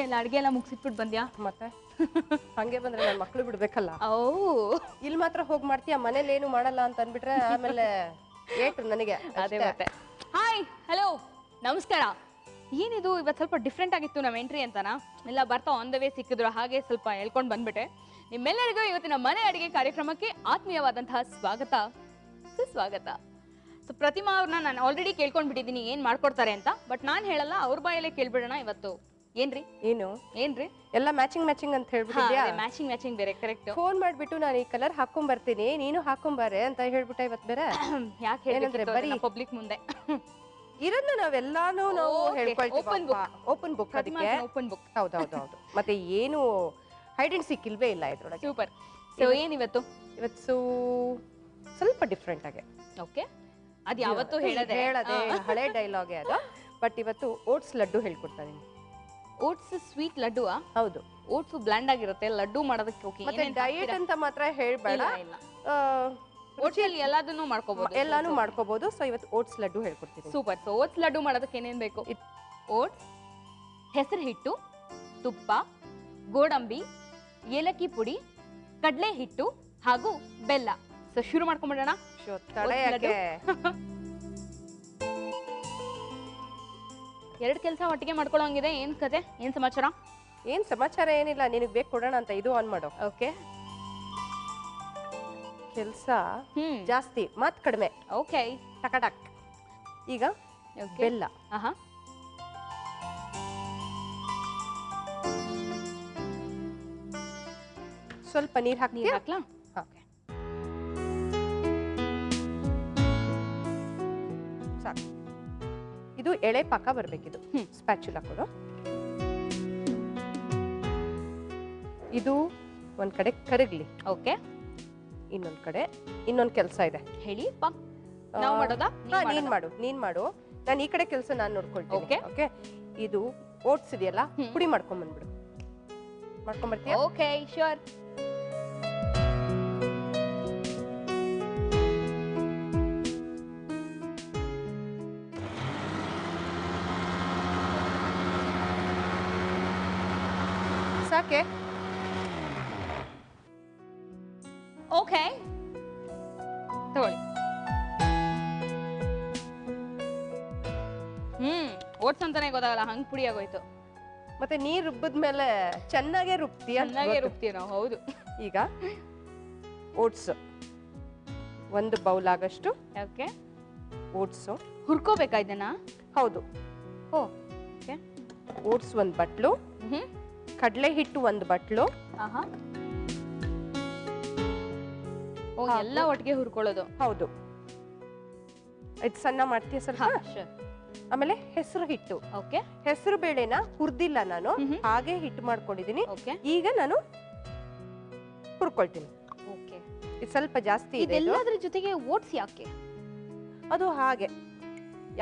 ಎಲ್ಲ ಅಡುಗೆ ಎಲ್ಲ ಮುಗಿಸಿಟ್ಬಿಟ್ಟು ಬಂದ್ಯಾ? ಮತ್ತೆ ಹಂಗೆ ಬಂದ್ರೆ ನನ್ನ ಮಕ್ಳು ಬಿಡ್ಬೇಕಲ್ಲ. ಓ ಇಲ್ಲಿ ಮಾತ್ರ ಹೋಗಿ ಮಾಡ್ತೀಯ, ಮನೇಲಿ ಏನು ಮಾಡಲ್ಲ ಅಂತ ಅಂದ್ಬಿಟ್ರೆ ಆಮೇಲೆ ಏಟು ನನಗೆ. ಅದೇ ಮತ್ತೆ. ಹಾಯ್ ಹಲೋ ನಮಸ್ಕಾರ. ಏನಿದು ಇವತ್ತು ಸ್ವಲ್ಪ ಡಿಫ್ರೆಂಟ್ ಆಗಿತ್ತು ನಮ್ಮ ಎಂಟ್ರಿ ಅಂತನಾ? ಎಲ್ಲ ಬರ್ತಾ ಆನ್ ದ ವೇ ಸಿಕ್ಕಿದ್ರು, ಹಾಗೆ ಸ್ವಲ್ಪ ಹೇಳ್ಕೊಂಡು ಬಂದ್ಬಿಟ್ಟೆ. ನಿಮ್ಮೆಲ್ಲರಿಗೂ ಇವತ್ತಿನ ಮನೆ ಅಡುಗೆ ಕಾರ್ಯಕ್ರಮಕ್ಕೆ ಆತ್ಮೀಯವಾದಂತಹ ಸ್ವಾಗತ, ಸುಸ್ವಾಗತ. ಸೊ ಪ್ರತಿಮಾ ಅವ್ರನ್ನ ನಾನು ಆಲ್ರೆಡಿ ಕೇಳ್ಕೊಂಡ್ಬಿಟ್ಟಿದ್ದೀನಿ ಏನು ಮಾಡ್ಕೊಡ್ತಾರೆ ಅಂತ, ಬಟ್ ನಾನು ಹೇಳಲ್ಲ, ಅವ್ರ ಬಾಯಲ್ಲೇ ಕೇಳ್ಬಿಡೋಣ ಇವತ್ತು. ಏನ್ರಿ ಏನ್ರಿ ಎಲ್ಲ ಮ್ಯಾಚಿಂಗ್ ಅಂತ ಹೇಳ್ಬಿಟ್ಟಿದ್ಯಾ? ಮ್ಯಾಚಿಂಗ್ ಬೇರೆ ಕರೆಕ್ಟ್. ಫೋನ್ ಮಾಡ್ಬಿಟ್ಟು ನಾನು ಈ ಕಲರ್ ಹಾಕೊಂಡ್ ಬರ್ತೀನಿ, ನೀನು ಹಾಕೊಂಬಾರೆ ಅಂತ ಹೇಳ್ಬಿಟ್ಟೆ ಇವತ್ತು ಬೇರೆ. ಯಾಕೆ ಹೇಳಿದ್ರೆ ಬರೀ ಪಬ್ಲಿಕ್ ಮುಂದೆ ಇರೋದನ್ನ ನಾವೆಲ್ಲಾನು ನಾವು ಹೇಳ್ಕೊಳ್ತೀವಿ. ಓಪನ್ ಬುಕ್ ಅದಕ್ಕೆ. Open book. ಹೌದು. ಮತ್ತೆ ಏನು ಹೈಡ್ ಅಂಡ್ ಸೀಕ್ ಇಲ್ವೇ ಇಲ್ಲ ಇದ್ರೊಳಗೆ. ಸೂಪರ್. ಸೊ ಏನಿವತ್ತು? ಇವತ್ತು ಸ್ವಲ್ಪ ಡಿಫ್ರೆಂಟ್ ಆಗಿ. ಓಕೆ, ಅದು ಯಾವತ್ತೂ ಹೇಳದೆ ಹಳೆ ಡೈಲಾಗೆ ಅದು. ಬಟ್ ಇವತ್ತು ಓಟ್ಸ್ ಲಡ್ಡು ಹೇಳ್ಕೊಡ್ತಾ ಇದೀನಿ. ಓಟ್ಸ್ ಸ್ವೀಟ್ ಲಡ್ಡುವಾ? ಹೌದು. ಓಟ್ಸ್ ಬ್ಲ್ಯಾಂಡ್ ಆಗಿರುತ್ತೆ, ಲಡ್ಡು ಮಾಡೋದಕ್ಕೆ ಓಕೆ. ಮತ್ತೆ ಡಯಟ್ ಅಂತ ಮಾತ್ರ ಹೇಳ್ಬೇಡ, ಓಟ್ಸಲ್ಲಿ ಎಲ್ಲದನ್ನು ಮಾಡ್ಕೋಬಹುದು, ಎಲ್ಲಾನು ಮಾಡ್ಕೋಬಹುದು. ಸೊ ಇವತ್ತು ಓಟ್ಸ್ ಲಡ್ಡು ಹೇಳ್ಕೊಡ್ತೀನಿ. ಸೂಪರ್. ಸೊ ಓಟ್ಸ್ ಲಡ್ಡು ಮಾಡೋದಕ್ಕೆ ಏನೇನ್ ಬೇಕು? ಓಟ್ಸ್, ಹೆಸರು ಹಿಟ್ಟು, ತುಪ್ಪ, ಗೋಡಂಬಿ, ಏಲಕ್ಕಿ ಪುಡಿ, ಕಡಲೆ ಹಿಟ್ಟು ಹಾಗೂ ಬೆಲ್ಲ. ಸೊ ಶುರು ಮಾಡ್ಕೊಂಡ್ಬಿಡೋಣ. ಎರಡು ಕೆಲಸ ಒಟ್ಟಿಗೆ ಮಾಡ್ಕೊಳ್ಳೋಂಗಿದೆ. ಏನ್ ಕತೆ, ಏನ್ ಸಮಾಚಾರ? ಏನ್ ಸಮಾಚಾರ ಏನಿಲ್ಲ, ನಿನಗೆ ಬೇಕು ಕೊಡೋಣ ಅಂತ ಇದು ಆನ್ ಮಾಡು. ಓಕೆ. ಕೆಲಸ ಜಾಸ್ತಿ, ಮಾತ್ ಕಡಿಮೆ. ಓಕೆ, ಟಕಟಕ್. ಈಗ ಬೆಲ್ಲ. ಸ್ವಲ್ಪ ನೀರ್ ಹಾಕ್ಲಾ? ಸಾಕು. ಇದು ಎಳೆ ಪಾಕ ಬರ್ಬೇಕಿದು. ಸ್ಪ್ಯಾಚುಲಾ ಕೊಡು. ಇದು ಒಂದ್ ಕಡೆ ಕರಗ್ಲಿ. ಓಕೆ. ಇನ್ನೊಂದ್ ಕಡೆ ಇನ್ನೊಂದ್ ಕೆಲಸ ಇದೆ. ಹೇಳಿ. ನಾವು ಮಾಡೋದಾ? ನೀನ್ ಮಾಡು. ನಾನು ಈ ಕಡೆ ಕೆಲಸ ನಾನು ನೋಡ್ಕೊಳ್ತೀನಿ. ಓಕೆ. ಇದು ಓಟ್ಸ್ ಇದೆಯಲ್ಲ, ಪುಡಿ ಮಾಡ್ಕೊಂಡ್ ಬಂದ್ಬಿಡು. ಮಾಡ್ಕೊಂಡ್ಬರ್ತೀಯ? Okay, sure. ಸಾಕೆ? ಓಕೆ, ತಗೊಳ್ಳಿ. ಓಟ್ಸ್ ಅಂತಾನೆ ಗೊತ್ತಾಗಲ್ಲ, ಹಂಗ್ ಪುಡಿ ಆಗೋಯ್ತು. ಮತ್ತೆ ನೀರ್ ರುಬ್ಬದ್ಮೇಲೆ ಚೆನ್ನಾಗೇ ರುಬ್ತೀಯ. ನಾವು. ಹೌದು. ಈಗ ಓಟ್ಸ್ ಒಂದು ಬೌಲ್ ಆಗಷ್ಟು. ಓಕೆ. ಓಟ್ಸ್ ಹುರ್ಕೋಬೇಕಾ ಇದನ್ನ? ಹೌದು. ಓಕೆ. ಓಟ್ಸ್ ಒಂದ್ ಬಟ್ಲು, ಕಡಲೆ ಹಿಟ್ಟು ಒಂದು ಬಟ್ಲು. ಎಲ್ಲ ಒಟ್ಟಿಗೆ ಹುರ್ಕೊಳ್ಳೋದು? ಹೌದು. ಇದು ಸಣ್ಣ ಮಾಡ್ತೀಯ ಸ್ವಲ್ಪ? ಆಮೇಲೆ ಹೆಸರು ಹಿಟ್ಟು. ಓಕೆ. ಹೆಸರು ಬೇಳೆನ ಹುರ್ದಿಲ್ಲ ನಾನು, ಹಾಗೆ ಹಿಟ್ಟು ಮಾಡ್ಕೊಂಡಿದೀನಿ. ಈಗ ನಾನು ಹುರ್ಕೊಳ್ತೀನಿ. ಓಕೆ. ಇದು ಸ್ವಲ್ಪ ಜಾಸ್ತಿ ಇದೆ. ಇದೆಲ್ಲದರ ಜೊತೆಗೆ ಓಟ್ಸ್ ಯಾಕೆ? ಅದು ಹಾಗೆ.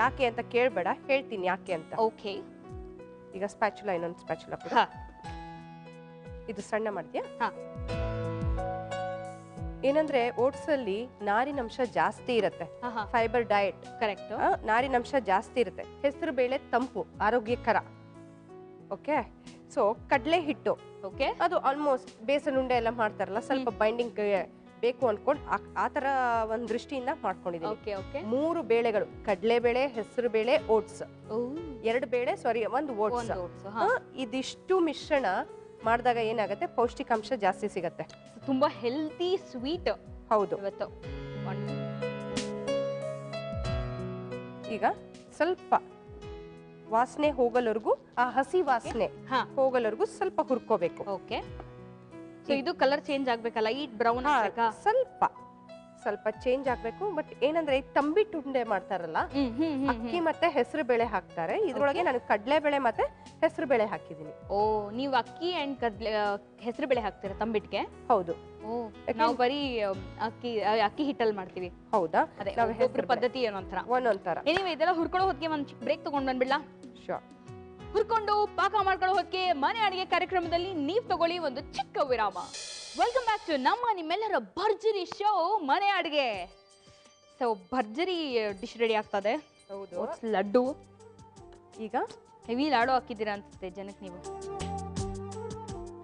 ಯಾಕೆ ಅಂತ ಕೇಳಬೇಡ, ಹೇಳ್ತೀನಿ ಯಾಕೆ ಅಂತ. ಓಕೆ. ಈಗ ಸ್ಪ್ಯಾಚುಲಾ, ಇನ್ನೊಂದು ಸ್ಪ್ಯಾಚುಲಾ ಕೊಡು. ಇದು ಸಣ್ಣ ಮಾಡ್ತೀಯಾ? ಏನಂದ್ರೆ ಓಟ್ಸ್ ಅಲ್ಲಿ ನಾರಿನಂಶ ಜಾಸ್ತಿ ಇರುತ್ತೆ. Fibre diet. ಕರೆಕ್ಟ್. ನಾರಿನಂಶ ಜಾಸ್ತಿ ಇರುತ್ತೆ. ಹೆಸರು ಬೇಳೆ ತಂಪು, ಆರೋಗ್ಯಕರ. ಓಕೆ. ಸೊ ಕಡಲೆ ಹಿಟ್ಟು. ಓಕೆ. ಅದು ಆಲ್ಮೋಸ್ಟ್ ಬೇಸನ್ ಉಂಡೆ ಎಲ್ಲ ಮಾಡ್ತಾರಲ್ಲ, ಸ್ವಲ್ಪ ಬೈಂಡಿಂಗ್ ಬೇಕು ಅನ್ಕೊಂಡು ಆ ತರ ಒಂದ್ ದೃಷ್ಟಿಯಿಂದ ಮಾಡ್ಕೊಂಡಿದ್ದೀನಿ. ಓಕೆ. ಓಕೆ. 3 ಬೇಳೆಗಳು, ಕಡಲೆ ಬೇಳೆ, ಹೆಸರು ಬೇಳೆ, ಓಟ್ಸ್. 2 ಬೇಳೆ, ಸಾರಿ, ಒಂದು ಓಟ್ಸ್. ಇದಿಷ್ಟು ಮಿಶ್ರಣ ಮಾಡಿದಾಗ ಏನಾಗುತ್ತೆ, ಪೌಷ್ಟಿಕಾಂಶ ಜಾಸ್ತಿ ಸಿಗತ್ತೆ. ತುಂಬಾ ಹೆಲ್ತಿ ಸ್ವೀಟ್. ಹೌದು. ಇವತ್ತು ಈಗ ಸ್ವಲ್ಪ ವಾಸನೆ ಹೋಗಲವರೆಗೂ, ಆ ಹಸಿ ವಾಸನೆ ಹೋಗಲವರೆಗೂ ಸ್ವಲ್ಪ ಹುರ್ಕೋಬೇಕು. ಓಕೆ. ಸೊ ಇದು ಕಲರ್ ಚೇಂಜ್ ಆಗ್ಬೇಕಲ್ಲ, ಈ ಬ್ರೌನ್ ಆಗ್ಬೇಕಾ? ಸ್ವಲ್ಪ ಚೇಂಜ್ ಆಗ್ಬೇಕು. ಬಟ್ ಏನಂದ್ರೆ ತಂಬಿಟ್ಟು ಉಂಡೆ ಮಾಡ್ತಾರಲ್ಲ, ಅಕ್ಕಿ ಮತ್ತೆ ಹೆಸರು ಬೇಳೆ ಹಾಕ್ತಾರೆ. ಇದ್ರೊಳಗೆ ನಾನು ಕಡಲೆ ಬೇಳೆ ಮತ್ತೆ ಹೆಸರು ಬೇಳೆ ಹಾಕಿದೀನಿ. ಓ, ನೀವು ಅಕ್ಕಿ ಅಂಡ್ ಕಡಲೆ ಹೆಸರು ಬೇಳೆ ಹಾಕ್ತೀರಾ ತಂಬಿಟ್ಗೆ? ಹೌದು. ನಾವು ಬರೀ ಅಕ್ಕಿ ಹಿಟ್ಟಲ್ಲಿ ಮಾಡ್ತೀವಿ. ಹೌದಾ? ಒಬ್ಬರ ಪದ್ಧತಿ ಒಂದೊಂಥರ. ಎನಿವೆ, ಇದೆಲ್ಲ ಹುರ್ಕೊಳ್ಳೋ ಹೊತ್ತಿಗೆ ಒಂದು ಚಿಕ್ಕ ಬ್ರೇಕ್ ತಗೊಂಡ್ ಬಂದ್ಬಿಡ್ಲಾ? ಶೋರ್. ಹುರ್ಕೊಂಡು ಪಾಕ ಮಾಡ್ಕೊಳ್ಳೋ ಹೊತ್ತಿಗೆ ಮನೆ ಅಡಿಗೆ ಕಾರ್ಯಕ್ರಮದಲ್ಲಿ ನೀವು ತಗೊಳ್ಳಿ ಒಂದು ಚಿಕ್ಕ ವಿರಾಮ. ವೆಲ್ಕಮ್ ಬ್ಯಾಕ್ ಟು ನಿಮ್ಮೆಲ್ಲರ ಭರ್ಜರಿ ಶೋ ಮನೆ ಅಡಿಗೆ. ಸೊ ಭರ್ಜರಿ ಡಿಶ್ ರೆಡಿ ಆಗ್ತದೆ. ಹೌದು. ಲಡ್ಡು. ಈಗ ಹೆವಿ ಲಾಡು ಹಾಕಿದ್ದೀರಾ ಅನ್ಸುತ್ತೆ ಜನಕ್ಕೆ ನೀವು.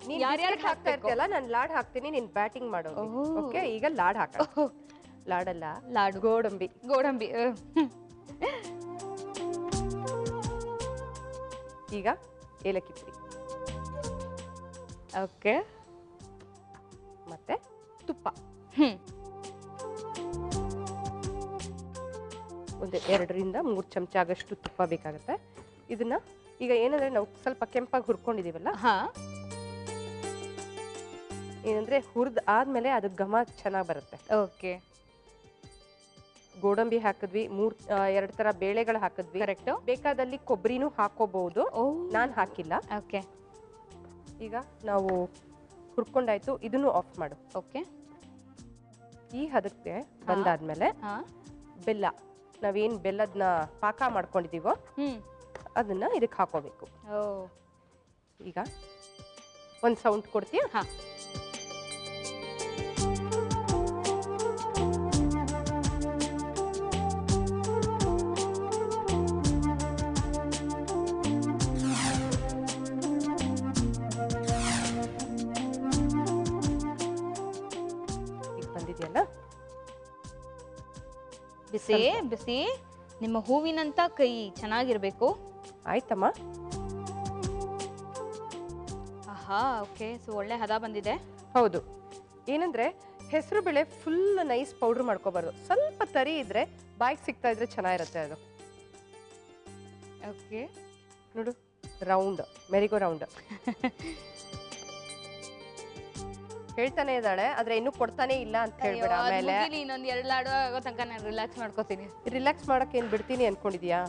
ನೀನ್ ಯಾರ್ಯಾರು ಹಾಕ್ತಾ ಇರ್ತೀಯಲ್ಲ ನಾನು ಲಾಡ್ ಹಾಕ್ತೀನಿ ನೀನ್ ಬ್ಯಾಟಿಂಗ್ ಮಾಡೋ ಓಕೆ ಈಗ ಲಾಡ್ ಹಾಕ ಲಾಡಲ್ಲ ಲಾಡು ಗೋಡಂಬಿ ಗೋಡಂಬಿ ಈಗ ಏಲಕ್ಕಿ ಪುಡಿ ಓಕೆ ಮತ್ತೆ ತುಪ್ಪ ಒಂದು 2-3 ಚಮಚ ಆಗಷ್ಟು ತುಪ್ಪ ಬೇಕಾಗುತ್ತೆ ಇದನ್ನ ಈಗ ಏನಂದ್ರೆ ನಾವು ಸ್ವಲ್ಪ ಕೆಂಪಾಗಿ ಹುರ್ಕೊಂಡಿದೀವಲ್ಲ ಏನಂದ್ರೆ ಹುರಿದ್ ಆದ್ಮೇಲೆ ಅದು ಘಮ ಚೆನ್ನಾಗಿ ಬರುತ್ತೆ ಓಕೆ ಗೋಡಂಬಿ ಹಾಕಿದ್ವಿ 2 ತರ ಬೇಳೆಗಳು ಹಾಕಿದ್ವಿ ಕರೆಕ್ಟ್ ಬೇಕಾದಲ್ಲಿ ಕೊಬ್ಬರಿನೂ ಹಾಕೋಬಹುದು ನಾನ್ ಹಾಕಿಲ್ಲ ಓಕೆ ಈಗ ನಾವು ಹುರ್ಕೊಂಡಾಯ್ತು ಇದನ್ನು ಆಫ್ ಮಾಡು ಓಕೆ ಈ ಹದಕ್ಕೆ ಬಂದಾದ್ಮೇಲೆ ಬೆಲ್ಲ ನಾವೇನ್ ಬೆಲ್ಲದನ್ನ ಪಾಕ ಮಾಡ್ಕೊಂಡಿದೀವೋ ಅದನ್ನ ಇದಕ್ಕೆ ಹಾಕೋಬೇಕು ಈಗ ಒಂದ್ ಸೌಂಡ್ ಕೊಡ್ತೀಯ ಈಗ ಬಂದಿದೆಯಲ್ಲ ಬಿಸಿ ಬಿಸಿ ನಿಮ್ಮ ಹೂವಿನಂತ ಕೈ ಚೆನ್ನಾಗಿರ್ಬೇಕು ಆಯ್ತಮ್ಮ ಆಹಾ ಓಕೆ ಸೊ ಒಳ್ಳೆ ಹದ ಬಂದಿದೆ ಹೌದು ಏನಂದ್ರೆ ಹೆಸರು ಬೇಳೆ ಫುಲ್ ನೈಸ್ ಪೌಡರ್ ಮಾಡ್ಕೋಬಾರ್ದು ಸ್ವಲ್ಪ ತರಿ ಇದ್ರೆ ಬಾಯಿಗೆ ಸಿಗ್ತಾ ಇದ್ರೆ ಚೆನ್ನಾಗಿರುತ್ತೆ ಅದು ಓಕೆ ನೋಡು ರೌಂಡ್ ಮೆರಿಗೋ ರೌಂಡ್ ಹೇಳ್ತಾನೆ ಇದ್ದಾಳೆ ಆದ್ರೆ ಇನ್ನೂ ಕೊಡ್ತಾನೆ ಇಲ್ಲ ಅಂತ ಹೇಳ್ಬೇಡ ಆಮೇಲೆ ಇನ್ನೊಂದ್ 2 ಲಾಡು ಆಗೋ ತನಕ ನಾನು ರಿಲ್ಯಾಕ್ಸ್ ಮಾಡ್ಕೋತೀನಿ ರಿಲ್ಯಾಕ್ಸ್ ಮಾಡಕ್ಕೆ ಏನ್ ಬಿಡ್ತೀನಿ ಅನ್ಕೊಂಡಿದ್ಯಾ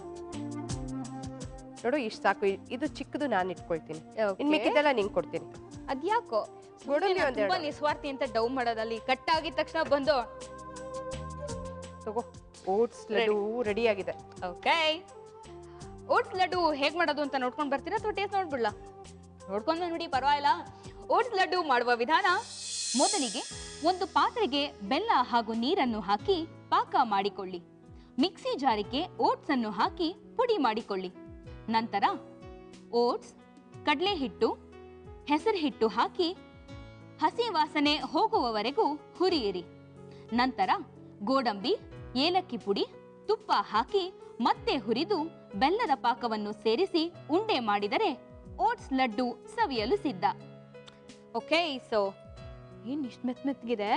ನೋಡು ಇಷ್ಟು ಸಾಕು ಇದು ಚಿಕ್ಕದು ನಾನು ಇಟ್ಕೊಳ್ತೀನಿ ಇನ್ ಮಿಕ್ಕಿದ್ದೆಲ್ಲ ನಿಂಗೆ ಕೊಡ್ತೀನಿ ಅದ್ಯಾಕೋ ಗೋಡಂಬಿ ತುಂಬಾ ನಿಸ್ವಾರ್ಥಿ ಅಂತ ಡೌ ಮಾಡೋದಲ್ಲಿ ಕಟ್ ಆಗಿದ ತಕ್ಷಣ ಬಂದು ತಗೋ ಓಟ್ಸ್ ಲಡ್ಡು ರೆಡಿ ಆಗಿದೆ ಓಕೆ ಓಟ್ಸ್ ಲಡ್ಡು ಹೇಗ್ ಮಾಡೋದು ಅಂತ ನೋಡ್ಕೊಂಡ್ ಬರ್ತೀರಾ ಅಥವಾ ಟೇಸ್ಟ್ ನೋಡ್ಬಿಡ್ಲಾ ನೋಡ್ಕೊಂಡ್ ನೋಡಿ ಪರವಾಗಿಲ್ಲ ಓಟ್ಸ್ ಲಡ್ಡು ಮಾಡುವ ವಿಧಾನ ಮೊದಲಿಗೆ ಒಂದು ಪಾತ್ರೆಗೆ ಬೆಲ್ಲ ಹಾಗೂ ನೀರನ್ನು ಹಾಕಿ ಪಾಕ ಮಾಡಿಕೊಳ್ಳಿ ಮಿಕ್ಸಿ ಜಾರಿಗೆ ಓಟ್ಸ್ ಅನ್ನು ಹಾಕಿ ಪುಡಿ ಮಾಡಿಕೊಳ್ಳಿ ನಂತರ ಓಟ್ಸ್ ಕಡಲೆ ಹಿಟ್ಟು ಹೆಸರು ಹಿಟ್ಟು ಹಾಕಿ ಹಸಿ ವಾಸನೆ ಹೋಗುವವರೆಗೂ ಹುರಿಯಿರಿ ನಂತರ ಗೋಡಂಬಿ ಏಲಕ್ಕಿ ಪುಡಿ ತುಪ್ಪ ಹಾಕಿ ಮತ್ತೆ ಹುರಿದು ಬೆಲ್ಲದ ಪಾಕವನ್ನು ಸೇರಿಸಿ ಉಂಡೆ ಮಾಡಿದರೆ ಓಟ್ಸ್ ಲಡ್ಡು ಸವಿಯಲು ಸಿದ್ಧ ಓಕೆ ಸೊ ಏನ್ ಇಷ್ಟು ಮೆತ್ತಗಿದೆ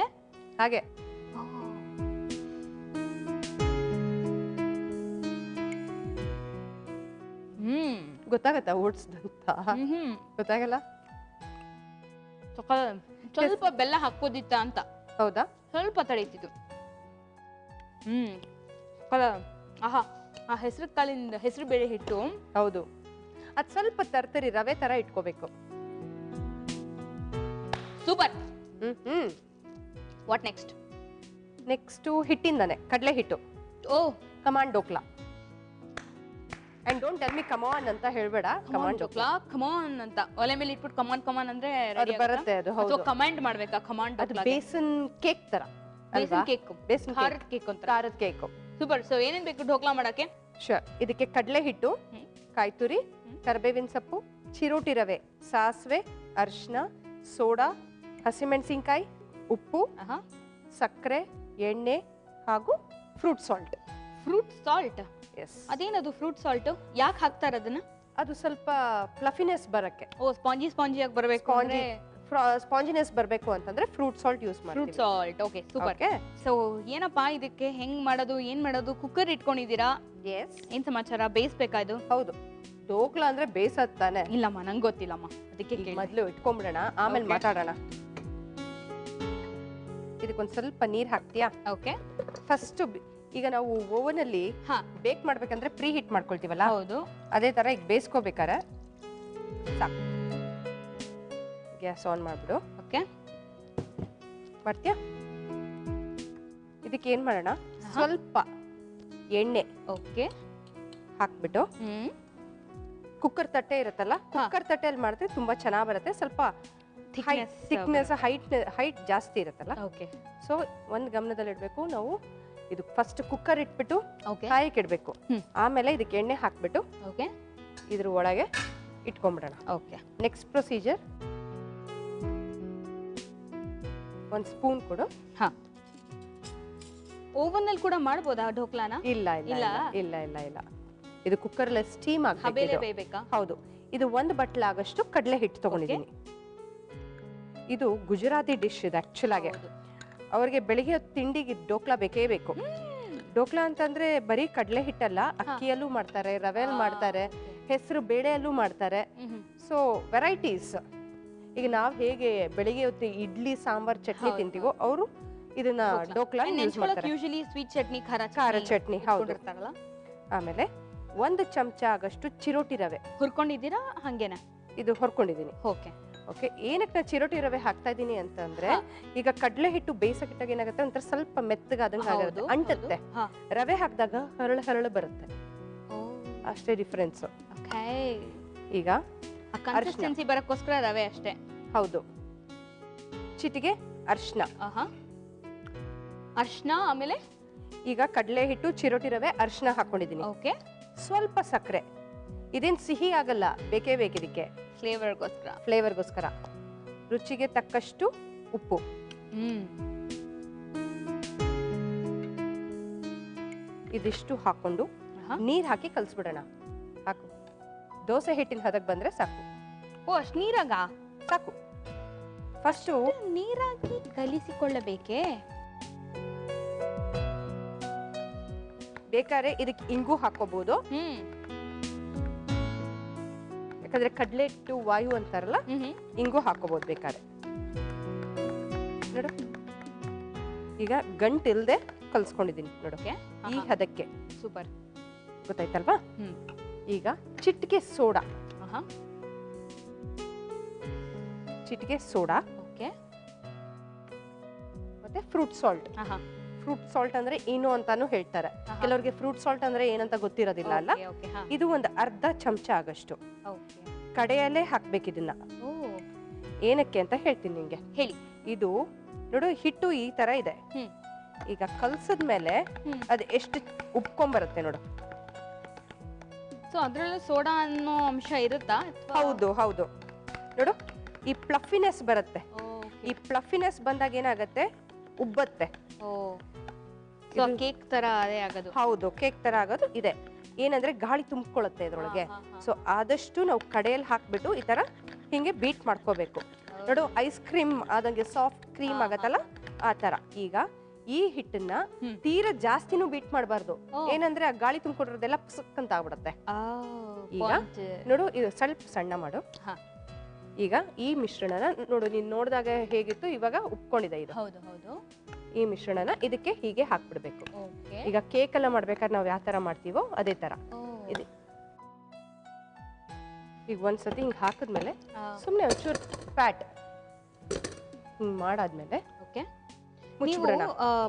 ಹಾಗೆ ಗೊತ್ತಾಗತ್ತಾ ಓಟ್ಸ್ ಅಂತ ಗೊತ್ತಾಗಲ್ಲ ಸ್ವಲ್ಪ ಬೆಲ್ಲ ಹಾಕೋದಿತ್ತ ಅಂತ ಹೌದಾ ಸ್ವಲ್ಪ ತಡೀತಿದ್ದು ಆಹಾ ಆ ಹೆಸರು ಕಾಳಿಂದ ಹೆಸರು ಬೇಳೆ ಹಿಟ್ಟು ಹೌದು ಅದ್ ಸ್ವಲ್ಪ ತರ್ತರಿ ರವೆ ತರ ಇಟ್ಕೋಬೇಕು ಸೂಪರ್ ವಾಟ್ ನೆಕ್ಸ್ಟ್ ಹಿಟ್ಟಿಂದಾನೆ ಕಡಲೆ ಹಿಟ್ಟು ಓ command dhokla and don't tell me come on ಹೇಳ್ಬೇಡ ಕಮಾಂಡ್ ಡೋಕ್ಲಾ ಕಮಾನ್ ಅಂತ ಒಲೆ ಮೇಲೆ ಇಟ್ಬಿಟ್ಟು ಕಮಾನ್ ಅಂದ್ರೆ ಅದು ಬರುತ್ತೆ ಅದು ಹೌದು ಕಮಾಂಡ್ ಮಾಡ್ಬೇಕಾ ಕಮಾಂಡ್ ಅದು ಬೇಸನ್ ಕೇಕ್ ತರ ಬೇಸನ್ ಕೇಕ್ ಬೇಸನ್ ಖಾರದ ಕೇಕ್ ಅಂತ ಖಾರದ ಕೇಕ್ ಸೂಪರ್ ಸೊ ಏನೇನ್ ಬೇಕು ಢೋಕ್ಲಾ ಮಾಡಕ್ಕೆ ಶೂರ್ ಇದಕ್ಕೆ ಕಡಲೆ ಹಿಟ್ಟು ಕಾಯಿ ತುರಿ ಕರಿಬೇವಿನ ಸೊಪ್ಪು ಚಿರೋಟಿ ರವೆ ಸಾಸಿವೆ ಅರಿಶಿನ ಸೋಡಾ ಹಸಿಮೆಣಸಿನಕಾಯಿ ಉಪ್ಪು ಸಕ್ಕರೆ ಎಣ್ಣೆ ಹಾಗೂ ಫ್ರೂಟ್ ಸಾಲ್ಟ್ ಎಸ್ ಅದೇನದು ಫ್ರೂಟ್ ಸಾಲ್ಟ್ ಯಾಕೆ ಹಾಕ್ತಾರ ಅದನ್ನ ಅದು ಸ್ವಲ್ಪ ಫ್ಲಫಿನೆಸ್ ಬರಕ್ಕೆ ಓ ಸ್ಪಾಂಜಿ ಆಗಿ ಬರಬೇಕು ಅಂದ್ರೆ ಸ್ಪಾಂಜಿನೆಸ್ ಬರಬೇಕು ಅಂತಂದ್ರೆ ಫ್ರೂಟ್ ಸಾಲ್ಟ್ ಯೂಸ್ ಮಾಡ್ತೀವಿ fruit salt okay super so ಏನಪ್ಪಾ ಇದಕ್ಕೆ ಹೆಂಗ್ ಮಾಡೋದು ಏನ್ ಮಾಡೋದು ಕುಕ್ಕರ್ ಇಟ್ಕೊಂಡಿದ್ದೀರಾ ಎಸ್ ಏನ್ ಸಮಾಚಾರ ಬೇಯಿಸ್ಬೇಕಾ ಇದು ಹೌದು ಡೋಕ್ಲಾ ಅಂದ್ರೆ ಬೇಯಿಸೋದ್ ತಾನೆ ಇಲ್ಲಮ್ಮ ನಂಗೆ ಗೊತ್ತಿಲ್ಲಮ್ಮ ಅದಕ್ಕೆ ಮೊದಲು ಇಟ್ಕೊಂಡ್ಬಿಡೋಣ ಆಮೇಲೆ ಮಾತಾಡೋಣ ಇದಕ್ಕೊಂದ್ ಸ್ವಲ್ಪ ನೀರ್ ಹಾಕ್ತೀಯಾ ಓಕೆ ಫಸ್ಟ್ ಈಗ ನಾವು ಓವನ್ ಅಲ್ಲಿ ಬೇಕ್ ಮಾಡ್ಬೇಕಂದ್ರೆ ಪ್ರೀ ಹೀಟ್ ಮಾಡ್ಕೊಳ್ತೀವಲ್ಲ ಹೌದು ಅದೇ ತರ ಈಗ ಬೇಯಿಸ್ಕೋಬೇಕಾರೆ ಸಾಕು ಗ್ಯಾಸ್ ಆನ್ ಮಾಡ್ಬಿಡು ಓಕೆ ಮಾಡ್ತೀಯಾ ಇದಕ್ಕೆ ಏನ್ ಮಾಡೋಣ ಸ್ವಲ್ಪ ಎಣ್ಣೆ ಓಕೆ ಹಾಕ್ಬಿಟ್ಟು ಕುಕ್ಕರ್ ತಟ್ಟೆ ಇರುತ್ತಲ್ಲ ಕುಕ್ಕರ್ ತಟ್ಟೆಯಲ್ಲಿ ಮಾಡಿದ್ರೆ ತುಂಬಾ ಚೆನ್ನಾಗಿ ಬರುತ್ತೆ ಸ್ವಲ್ಪ ಥಿಕ್ನೆಸ್ ಹೈಟ್ ಜಾಸ್ತಿ ಇರುತ್ತಲ್ಲ ಓಕೆ ಸೊ ಒಂದ್ ಗಮನದಲ್ಲಿ ಇಡ್ಬೇಕು ನಾವು ಇದು ಫಸ್ಟ್ ಕುಕ್ಕರ್ ಇಟ್ಬಿಟ್ಟು ಓಕೆ ಕಾಯಕ್ಕೆ ಇಡ್ಬೇಕು ಆಮೇಲೆ ಇದಕ್ಕೆ ಎಣ್ಣೆ ಹಾಕ್ಬಿಟ್ಟು ಓಕೆ ಇದ್ರ ಒಳಗೆ ಇಟ್ಕೊಂಡ್ಬಿಡೋಣ ಓಕೆ ನೆಕ್ಸ್ಟ್ ಪ್ರೊಸೀಜರ್ ಒಂದು ಸ್ಪೂನ್ ಕೊಡು. ಹಾ, ಓವನ್ ಅಲ್ಲಿ ಕೂಡ ಮಾಡ್ಬೋದಾ ಢೋಕ್ಲಾನ? ಇಲ್ಲ ಇಲ್ಲ ಇಲ್ಲ ಇಲ್ಲ ಇಲ್ಲ ಇಲ್ಲ, ಇದು ಕುಕ್ಕರ್ಲೆ ಸ್ಟೀಮ್ ಹಬೇಲೆ ಆಗಬೇಕು. ಬೇಯಬೇಕಾ? ಹೌದು. ಇದು ಒಂದು ಬಟ್ಲಾಗಷ್ಟು ಕಡಲೆ ಹಿಟ್ಟು ತಗೊಂಡಿದ್ದೀನಿ. ಇದು ಗುಜರಾತಿ ಡಿಶ್ ಇದು ಆಕ್ಚುಲ್ ಆಗಿ. ಅವ್ರಿಗೆ ಬೆಳಿಗ್ಗೆ ತಿಂಡಿಗೆ ಡೋಕ್ಲಾ ಬೇಕೇ ಬೇಕು. ಡೋಕ್ಲಾ ಅಂತಂದ್ರೆ ಬರೀ ಕಡಲೆ ಹಿಟ್ಟಲ್ಲ, ಅಕ್ಕಿಯಲ್ಲೂ ಮಾಡ್ತಾರೆ, ರವೆಯಲ್ಲಿ ಮಾಡ್ತಾರೆ, ಹೆಸರು ಬೇಳೆಯಲ್ಲೂ ಮಾಡ್ತಾರೆ. So varieties. ಈಗ ನಾವು ಹೇಗೆ ಬೆಳಿಗ್ಗೆ ಹೊತ್ತು ಇಡ್ಲಿ ಸಾಂಬಾರ್ ಚಟ್ನಿ ತಿಂತೀವೋ, ಅವರು ಇದನ್ನ ಡೋಕ್ಲಾ ಯೂಸ್ ಮಾಡ್ತಾರೆ. ಯೂಶಲಿ ಸ್ವೀಟ್ ಚಟ್ನಿ, ಖಾರ ಚಟ್ನಿ. ಹೌದು. ಆಮೇಲೆ 1 ಚಮಚ ಆಗಷ್ಟು ಚಿರೋಟಿ ರವೆ ಹುರ್ಕೊಂಡಿದ್ದೀರಾ ಹಂಗೇನಾ? ಇದು ಹೊರ್ಕೊಂಡಿದ್ದೀನಿ. Okay okay. ಏನಕ್ಕೆ ನಾ ಚಿರೋಟಿ ರವೆ ಹಾಕ್ತಾ ಇದ್ದೀನಿ ಅಂತಂದ್ರೆ, ಈಗ ಕಡಲೆ ಹಿಟ್ಟು ಬೇಯಿಸಕ್ಕಿಟ್ಟಾಗ ಏನಾಗುತ್ತೆ ಒಂಥರ ಸ್ವಲ್ಪ ಮೆತ್ತಗಾದಂಗೆ ಆಗಿರುತ್ತೆ, ಅಂಟತ್ತೆ. ರವೆ ಹಾಕಿದಾಗ ಹರಳು ಬರುತ್ತೆ, ಅಷ್ಟೇ ಡಿಫ್ರೆನ್ಸ್. ಈಗ ಕನ್ಸಿಸ್ಟೆನ್ಸಿ ಬರಕ್ಕೋಸ್ಕರ ರವೆ ಅಷ್ಟೇ. ಹೌದು. ಚಿಟಿಗೆ ಅರ್ಶಿನ. ಅರ್ಶಿನ, ಆಮೇಲೆ ಈಗ ಕಡಲೆ ಹಿಟ್ಟು, ಚಿರೋಟಿ ರವೆ, ಅರ್ಶಿನ ಹಾಕೊಂಡಿದ್ದೀನಿ. ಓಕೆ. ಸ್ವಲ್ಪ ಸಕ್ಕರೆ. ಇದೇನ್ ಸಿಹಿ ಆಗಲ್ಲ, ಬೇಕೇ ಬೇಕಿದಕ್ಕೆ, ಫ್ಲೇವರ್ಗೋಸ್ಕರ. ರುಚಿಗೆ ತಕ್ಕಷ್ಟು ಉಪ್ಪು. ಇದಿಷ್ಟು ಹಾಕೊಂಡು ನೀರ್ ಹಾಕಿ ಕಲ್ಸ್ಬಿಡೋಣ. ಹಾಕು. ದೋಸೆ ಹಿಟ್ಟಿನ ಹದಕ್ಕೆ ಬಂದ್ರೆ ಸಾಕು. ಓ, ಅಷ್ಟು ನೀರಾಗ ಸಾಕು. ಫಸ್ಟು ನೀರಾಗಿ ಕಲಿಸಿಕೊಳ್ಳಬೇಕೇ. ಬೇಕಾದ್ರೆ ಇದಕ್ಕೆ ಇಂಗು ಹಾಕೋಬಹುದು, ಯಾಕಂದ್ರೆ ಕಡಲೆ ಹಿಟ್ಟು ವಾಯು ಅಂತಾರಲ್ಲ, ಇಂಗು ಹಾಕೋಬಹುದು ಬೇಕಾದ್ರೆ. ನೋಡು, ಈಗ ಗಂಟಿಲ್ದೆ ಕಲ್ಸ್ಕೊಂಡಿದ್ದೀನಿ ನೋಡು, ಈ ಹದಕ್ಕೆ. ಸೂಪರ್. ಗೊತ್ತಾಯ್ತಲ್ವಾ? ಈಗ ಚಿಟಿಕೆ ಸೋಡಾ. ಚಿಟಿಕೆ ಸೋಡಾ ಮತ್ತೆ ಫ್ರೂಟ್ ಸಾಲ್ಟ್. ಫ್ರೂಟ್ ಸಾಲ್ಟ್ ಅಂದ್ರೆ ಏನು ಅಂತಾನು ಹೇಳ್ತಾರೆ, ಕೆಲವರಿಗೆ ಫ್ರೂಟ್ ಸಾಲ್ಟ್ ಅಂದ್ರೆ ಏನಂತ ಗೊತ್ತಿರೋದಿಲ್ಲ ಅಲ್ಲ. ಇದು ಒಂದು ಅರ್ಧ ಚಮಚ ಆಗಷ್ಟು. ಕಡೆಯಲ್ಲೇ ಹಾಕ್ಬೇಕು ಇದನ್ನ. ಏನಕ್ಕೆ ಅಂತ ಹೇಳ್ತೀನಿ ನಿಂಗೆ. ಹೇಳಿ. ಇದು ನೋಡು, ಹಿಟ್ಟು ಈ ತರ ಇದೆ. ಈಗ ಕಲ್ಸದ್ಮೇಲೆ ಅದು ಎಷ್ಟು ಉಪ್ಕೊಂಬರುತ್ತೆ ನೋಡು. ಸೊ ಅದ್ರಲ್ಲೂ ಸೋಡಾ ಅನ್ನೋ ಅಂಶ ಇರುತ್ತಾ? ಹೌದು ಹೌದು. ನೋಡು, ಈ ಪ್ಲಫಿನೆಸ್ ಬರುತ್ತೆ. ಈ ಪ್ಲಫಿನೆಸ್ ಬಂದಾಗ ಏನಾಗತ್ತೆ, ಉಬ್ಬತ್ತೆ. ಕೇಕ್ ತರ ಅದೇ ಆಗೋದು. ಹೌದು, ಕೇಕ್ ತರ ಆಗೋದು ಇದೆ. ಏನಂದ್ರೆ ಗಾಳಿ ತುಂಬಿಕೊಳ್ಳುತ್ತೆ ಇದ್ರೊಳಗೆ. ಸೊ ಆದಷ್ಟು ನಾವು ಕಡೆಯಲ್ಲಿ ಹಾಕ್ಬಿಟ್ಟು ಈ ತರ ಹಿಂಗೆ ಬೀಟ್ ಮಾಡ್ಕೋಬೇಕು. ನೋಡು, ಐಸ್ ಕ್ರೀಮ್ ಆದಂಗೆ ಸಾಫ್ಟ್ ಕ್ರೀಮ್ ಆಗತ್ತಲ್ಲ, ಆ ತರ. ಈಗ ಈ ಹಿಟ್ಟನ್ನ ತೀರಾ ಜಾಸ್ತಿನೂ ಬೀಟ್ ಮಾಡಬಾರ್ದು, ಏನಂದ್ರೆ ಆ ಗಾಳಿ ತುಂಬಿಕೊಂಡಿರೋದೆಲ್ಲ ಪುಸಕ್ ಅಂತ ಆಗ್ಬಿಡತ್ತೆ. ಈಗ ನೋಡು, ಇದು ಸ್ವಲ್ಪ ಸಣ್ಣ ಮಾಡು. ಈಗ ಈ ಮಿಶ್ರಣನ ನೋಡು, ನೀನ್ ನೋಡಿದಾಗ ಹೇಗಿತ್ತು, ಇವಾಗ ಉಪ್ಕೊಂಡಿದೆ ಇದು. ಈ ಮಿಶ್ರಣನ ಇದಕ್ಕೆ ಹೀಗೆ ಹಾಕ್ಬಿಡ್ಬೇಕು. ಈಗ ಕೇಕ್ ಎಲ್ಲ ಮಾಡ್ಬೇಕಾದ್ರೆ ನಾವು ಯಾವ ತರ ಮಾಡ್ತೀವೋ ಅದೇ ತರ ಇದೆ. ಈಗ ಒಂದ್ಸತಿ ಹಿಂಗ್ ಹಾಕಿದ್ಮೇಲೆ ಸುಮ್ನೆ ಒಂಚೂರು ಫ್ಯಾಟ್ ಹಿಂಗ್ ಮಾಡಾದ್ಮೇಲೆ ಮುಚ್ಚಿಬಿಡೋಣ.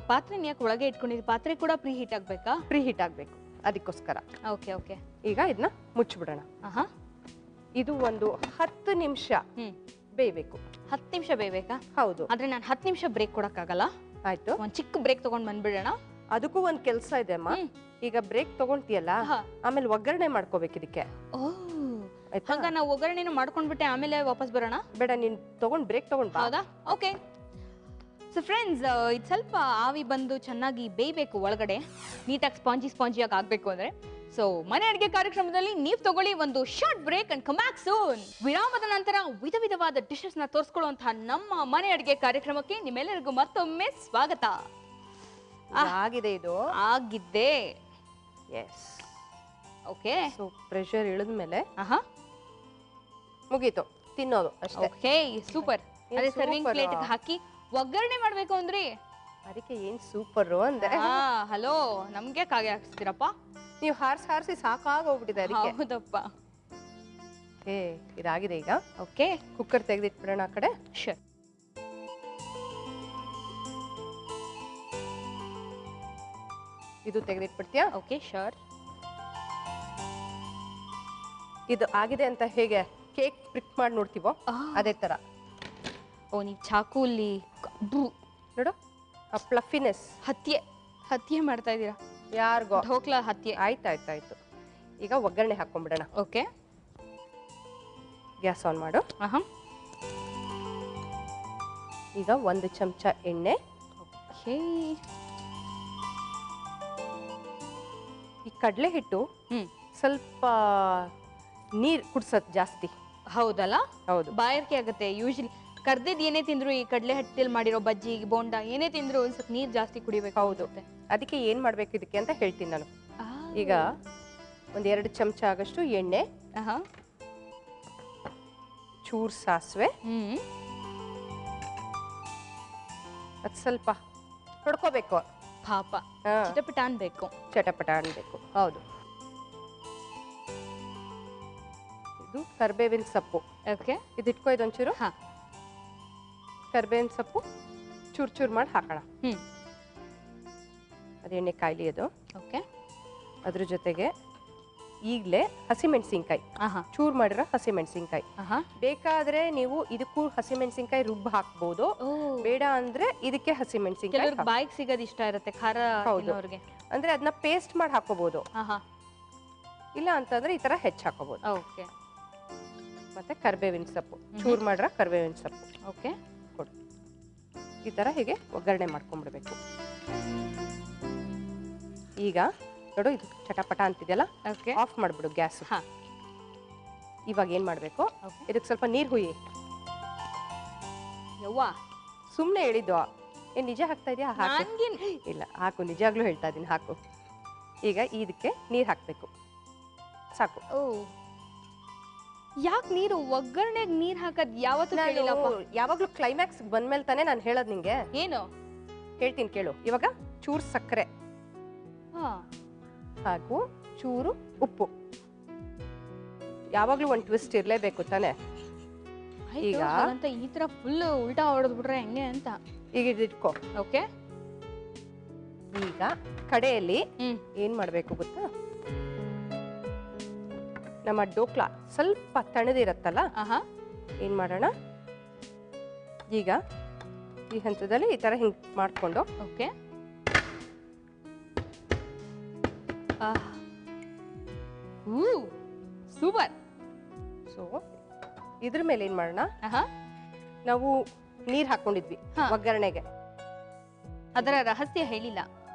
ಪಾತ್ರೆನ ಯಾಕೆ ಒಳಗೆ ಇಟ್ಕೊಂಡಿದ್ರಿ? ಪಾತ್ರೆ ಕೂಡ ಪ್ರೀ ಹೀಟ್ ಆಗ್ಬೇಕಾ? ಪ್ರೀ ಹೀಟ್ ಆಗ್ಬೇಕು, ಅದಕ್ಕೋಸ್ಕರ. Okay okay. ಈಗ ಇದನ್ನ ಮುಚ್ಚಿಬಿಡೋಣ. ಇದು ಒಂದು 10 ನಿಮಿಷ ಬೇಯಬೇಕು. 10 ನಿಮಿಷ ಬೇಯಬೇಕಾ? ಹೌದು. ಆದ್ರೆ ನಾನು 10 ನಿಮಿಷ ಬ್ರೇಕ್ ಕೊಡಕ್ಕಾಗಲ್ಲ. ಆಯ್ತು, ಒಂದ್ ಚಿಕ್ಕ ಬ್ರೇಕ್ ತಗೊಂಡ್ ಬಂದ್ಬಿಡೋಣ. ಅದಕ್ಕೂ ಒಂದ್ ಕೆಲ್ಸ ಇದೆ ಅಮ್ಮ. ಈಗ ಬ್ರೇಕ್ ತಗೊಂತೀಯಲ್ಲ, ಆಮೇಲೆ ಒಗ್ಗರಣೆ ಮಾಡ್ಕೋಬೇಕು ಇದಕ್ಕೆ. ಹಂಗ ನಾವು ಒಗ್ಗರಣೆನು ಮಾಡ್ಕೊಂಡ್ಬಿಟ್ಟೆ ಆಮೇಲೆ ವಾಪಸ್ ಬರೋಣ? ಬೇಡ, ನೀನ್ ತಗೊಂಡ್ ಬ್ರೇಕ್ ತಗೊಂಡ್ ಬಾ. ಹೌದಾ? ಓಕೆ. ಸೊ ಫ್ರೆಂಡ್ಸ್, ಇದು ಸ್ವಲ್ಪ ಆವಿ ಬಂದು ಚೆನ್ನಾಗಿ ಬೇಯಬೇಕು ಒಳಗಡೆ, ನೀಟಾಗಿ ಸ್ಪಾಂಜಿಯಾಗಿ ಆಗ್ಬೇಕು ಅಂದ್ರೆ. ಸೊ ಮನೆ ಅಡುಗೆ ಕಾರ್ಯಕ್ರಮದಲ್ಲಿ ನೀವು ತಗೊಳ್ಳಿ ಒಂದು short break and come back soon. ವಿರಾಮದ ನಂತರ ವಿಧವಾದ ಡಿಶಸ್ ನ ತೋರಿಸ್ಕೊಳ್ಳುವಂತಹ ನಮ್ಮ ಮನೆ ಅಡುಗೆ ಕಾರ್ಯಕ್ರಮಕ್ಕೆ ನಿಮ್ಮೆಲ್ಲರಿಗೂ ಮತ್ತೊಮ್ಮೆ ಸ್ವಾಗತ. ಆಗಿದೆ ಇದು? ಆಗಿದ್ದೆ. ಎಸ್. ಓಕೆ. ಸೊ ಪ್ರೆಷರ್ ಇಳಿದ್ಮೇಲೆ ಮುಗೀತು, ತಿನ್ನೋದು ಅಷ್ಟೇ. Okay, super. ಅದೇ ಸರ್ವಿಂಗ್ ಪ್ಲೇಟ್ ಹಾಕಿ ಒಗ್ಗರಣೆ ಮಾಡ್ಬೇಕು ಅಂದ್ರಿ, ಅದಕ್ಕೆ ಏನ್ ಸೂಪರ್ ಅಂದೆ. ಹಲೋ, ನಮ್ಗೆ ಕಾಗೆ ಹಾಕ್ಸ್ತೀರಪ್ಪ ನೀವು. ಹಾರಿಸಿ ಸಾಕಾಗ ಹೋಗ್ಬಿಟ್ಟಿದೆ ಅದಕ್ಕೆ. ಹೌದಪ್ಪ. ಇದಾಗಿದೆ ಈಗ. ಓಕೆ, ಕುಕ್ಕರ್ ತೆಗೆದಿಟ್ಬಿಡೋಣ ಆ ಕಡೆ. ಶೂರ್. ಇದು ತೆಗೆದಿಟ್ಬಿಡ್ತೀಯಾ? Okay, sure. ಇದು ಆಗಿದೆ ಅಂತ ಹೇಗೆ ಕೇಕ್ ಪ್ರಿಕ್ ಮಾಡಿ ನೋಡ್ತೀವೋ ಅದೇ ತರ. ಓ, ನೀವು ಚಾಕುಲಿ ನೋಡು, ಆ ಪ್ಲಫಿನೆಸ್. ಹತ್ಯೆ ಮಾಡ್ತಾ ಇದ್ದೀರಾ? ಯಾರಿಗೋ ಢೋಕ್ಲಾ ಹತ್ಯೆ. ಆಯ್ತಾಯ್ತಾಯ್ತು. ಈಗ ಒಗ್ಗರಣೆ ಹಾಕೊಂಡ್ಬಿಡೋಣ. ಓಕೆ, ಗ್ಯಾಸ್ ಆನ್ ಮಾಡು. ಈಗ 1 ಚಮಚ ಎಣ್ಣೆ. ಓಕೆ. ಈ ಕಡಲೆ ಹಿಟ್ಟು ಸ್ವಲ್ಪ ನೀರು ಕುಡ್ಸತ್ ಜಾಸ್ತಿ. ಹೌದಲ್ಲ? ಹೌದು. ಬಾಯಾರಿಕೆ ಆಗುತ್ತೆ. ಯೂಶಲಿ ಕರ್ದಿದ್ ಏನೇ ತಿಂದ್ರು ಈ ಕಡಲೆ ಹಿಟ್ಟಲ್ಲಿ ಮಾಡಿರೋ ಬಜ್ಜಿ ಬೋಂಡ ಏನೇ ತಿಂದ್ರು ಒಂದ್ ಸ್ವಲ್ಪ ನೀರ್ ಜಾಸ್ತಿ ಕುಡಿಬೇಕು. ಹೌದು. ಅದಕ್ಕೆ ಏನ್ ಮಾಡ್ಬೇಕು ಇದಕ್ಕೆ ಅಂತ ಹೇಳ್ತೀನಿ ನಾನು. ಈಗ 1-2 ಚಮಚ ಆಗಷ್ಟು ಎಣ್ಣೆ, ಚೂರ್ ಸಾಸಿವೆ, ಅದು ಸ್ವಲ್ಪ ಹೊಡ್ಕೋಬೇಕು. ಪಾಪ ಚಟಪಟ ಅನ್ಬೇಕು. ಚಟಪಟ ಅನ್ಬೇಕು. ಹೌದು. ಇದು ಕರ್ಬೇವಿನ ಸೊಪ್ಪು. ಓಕೆ. ಇದು ಇಟ್ಕೋ, ಇದೊಂಚೂರು. ಕರ್ಬೇವಿನ ಸೊಪ್ಪು ಚೂರ್ ಚೂರ್ ಮಾಡಿ ಹಾಕೋಣ. ಅದು ಎಣ್ಣೆ ಕಾಯ್ಲಿ ಅದು. ಓಕೆ. ಅದ್ರ ಜೊತೆಗೆ ಈಗಲೇ ಹಸಿಮೆಣಸಿನ್ಕಾಯಿ, ಚೂರ್ ಮಾಡಿರೋ ಹಸಿಮೆಣಸಿನ್ಕಾಯಿ. ಬೇಕಾದ್ರೆ ನೀವು ಇದಕ್ಕೂ ಹಸಿಮೆಣಸಿನ್ಕಾಯಿ ರುಬ್ಬ ಹಾಕ್ಬೋದು, ಬೇಡ ಅಂದ್ರೆ ಇದಕ್ಕೆ ಹಸಿಮೆಣಸಿನ್ಕಾಯಿ. ಬಾಯಿಗೆ ಸಿಗೋದು ಇಷ್ಟ ಇರುತ್ತೆ ಖಾರ. ಹೌದು. ಅಂದ್ರೆ ಅದನ್ನ ಪೇಸ್ಟ್ ಮಾಡಿ ಹಾಕೋಬಹುದು, ಇಲ್ಲ ಅಂತಂದ್ರೆ ಈ ತರ ಹೆಚ್ಚು ಹಾಕೋಬಹುದು. ಓಕೆ. ಮತ್ತೆ ಕರ್ಬೇವಿನ ಸೊಪ್ಪು ಚೂರ್ ಮಾಡ್ರ ಕರ್ಬೇವಿನ ಸೊಪ್ಪು. ಓಕೆ. ಕೊಡು. ಈ ತರ ಹೀಗೆ ಒಗ್ಗರಣೆ ಮಾಡ್ಕೊಂಡ್ಬಿಡ್ಬೇಕು. ಈಗ ನೋಡು, ಇದು ಚಟಪಟ ಅಂತಿದೆಯಲ್ಲ, ಆಫ್ ಮಾಡ್ಬಿಡು ಗ್ಯಾಸ್. ಇವಾಗ ಏನ್ ಮಾಡ್ಬೇಕು, ಇದಕ್ಕೆ ಸ್ವಲ್ಪ ನೀರ್ ಹುಯ್ಯಿ. ಯವ್ವಾ, ಸುಮ್ನೆ ಹೇಳಿದ್ದು. ಏನ್ ನಿಜ ಹಾಕ್ತಾ ಇದೆಯಾ? ಇಲ್ಲ, ಹಾಕು, ನಿಜಾಗ್ಲೂ ಹೇಳ್ತಾ ಇದೀನಿ, ಹಾಕು. ಈಗ ಇದಕ್ಕೆ ನೀರ್ ಹಾಕ್ಬೇಕು. ಸಾಕು. ಯಾಕೆ ನೀರು ಒಗ್ಗರಣೆಗೆ ನೀರ್ ಹಾಕದ್ ಯಾವತ್ತೂ ಕೇಳಿಲ್ಲಪ್ಪ. ಯಾವಾಗ್ಲೂ ಕ್ಲೈಮ್ಯಾಕ್ಸ್ ಬಂದ್ಮೇಲೆ ತಾನೇ ನಾನು ಹೇಳೋದ್ ನಿಂಗೆ. ಏನು ಹೇಳ್ತೀನಿ ಕೇಳು. ಇವಾಗ ಚೂರು ಸಕ್ಕರೆ ಹಾಗೂ ಚೂರು ಉಪ್ಪು. ಯಾವಾಗ್ಲೂ ಒಂದು ಟ್ವಿಸ್ಟ್ ಇರ್ಲೇಬೇಕು ತಾನೆ. ಈಗ ಈ ತರ ಫುಲ್ ಉಲ್ಟಾ ಹೊಡೆದ್ ಬಿಟ್ರೆ ಹೆಂಗೆ ಅಂತ ಈಗ ಇಟ್ಕೋ. ಓಕೆ. ಈಗ ಕಡೆಯಲ್ಲಿ ಏನ್ ಮಾಡ್ಬೇಕು ಗೊತ್ತಾ, ನಮ್ಮ ಡೋಕ್ಲಾ ಸ್ವಲ್ಪ ತಣ್ಣದಿರತ್ತಲ್ಲ, ಏನ್ ಮಾಡೋಣ, ಈಗ ಈ ಹಂತದಲ್ಲಿ ಈ ತರ ಹಿಂಗ್ ಮಾಡ್ಕೊಂಡು. ಓಕೆ. ಸೂಪರ್. ಸೊ ಇದ್ರ ಮೇಲೆ ಏನ್ ಮಾಡೋಣ, ನಾವು ನೀರ್ ಹಾಕೊಂಡಿದ್ವಿ ಒಗ್ಗರಣೆಗೆ, ಅದರ ರಹಸ್ಯ ಹೇಳಿಲ್ಲ.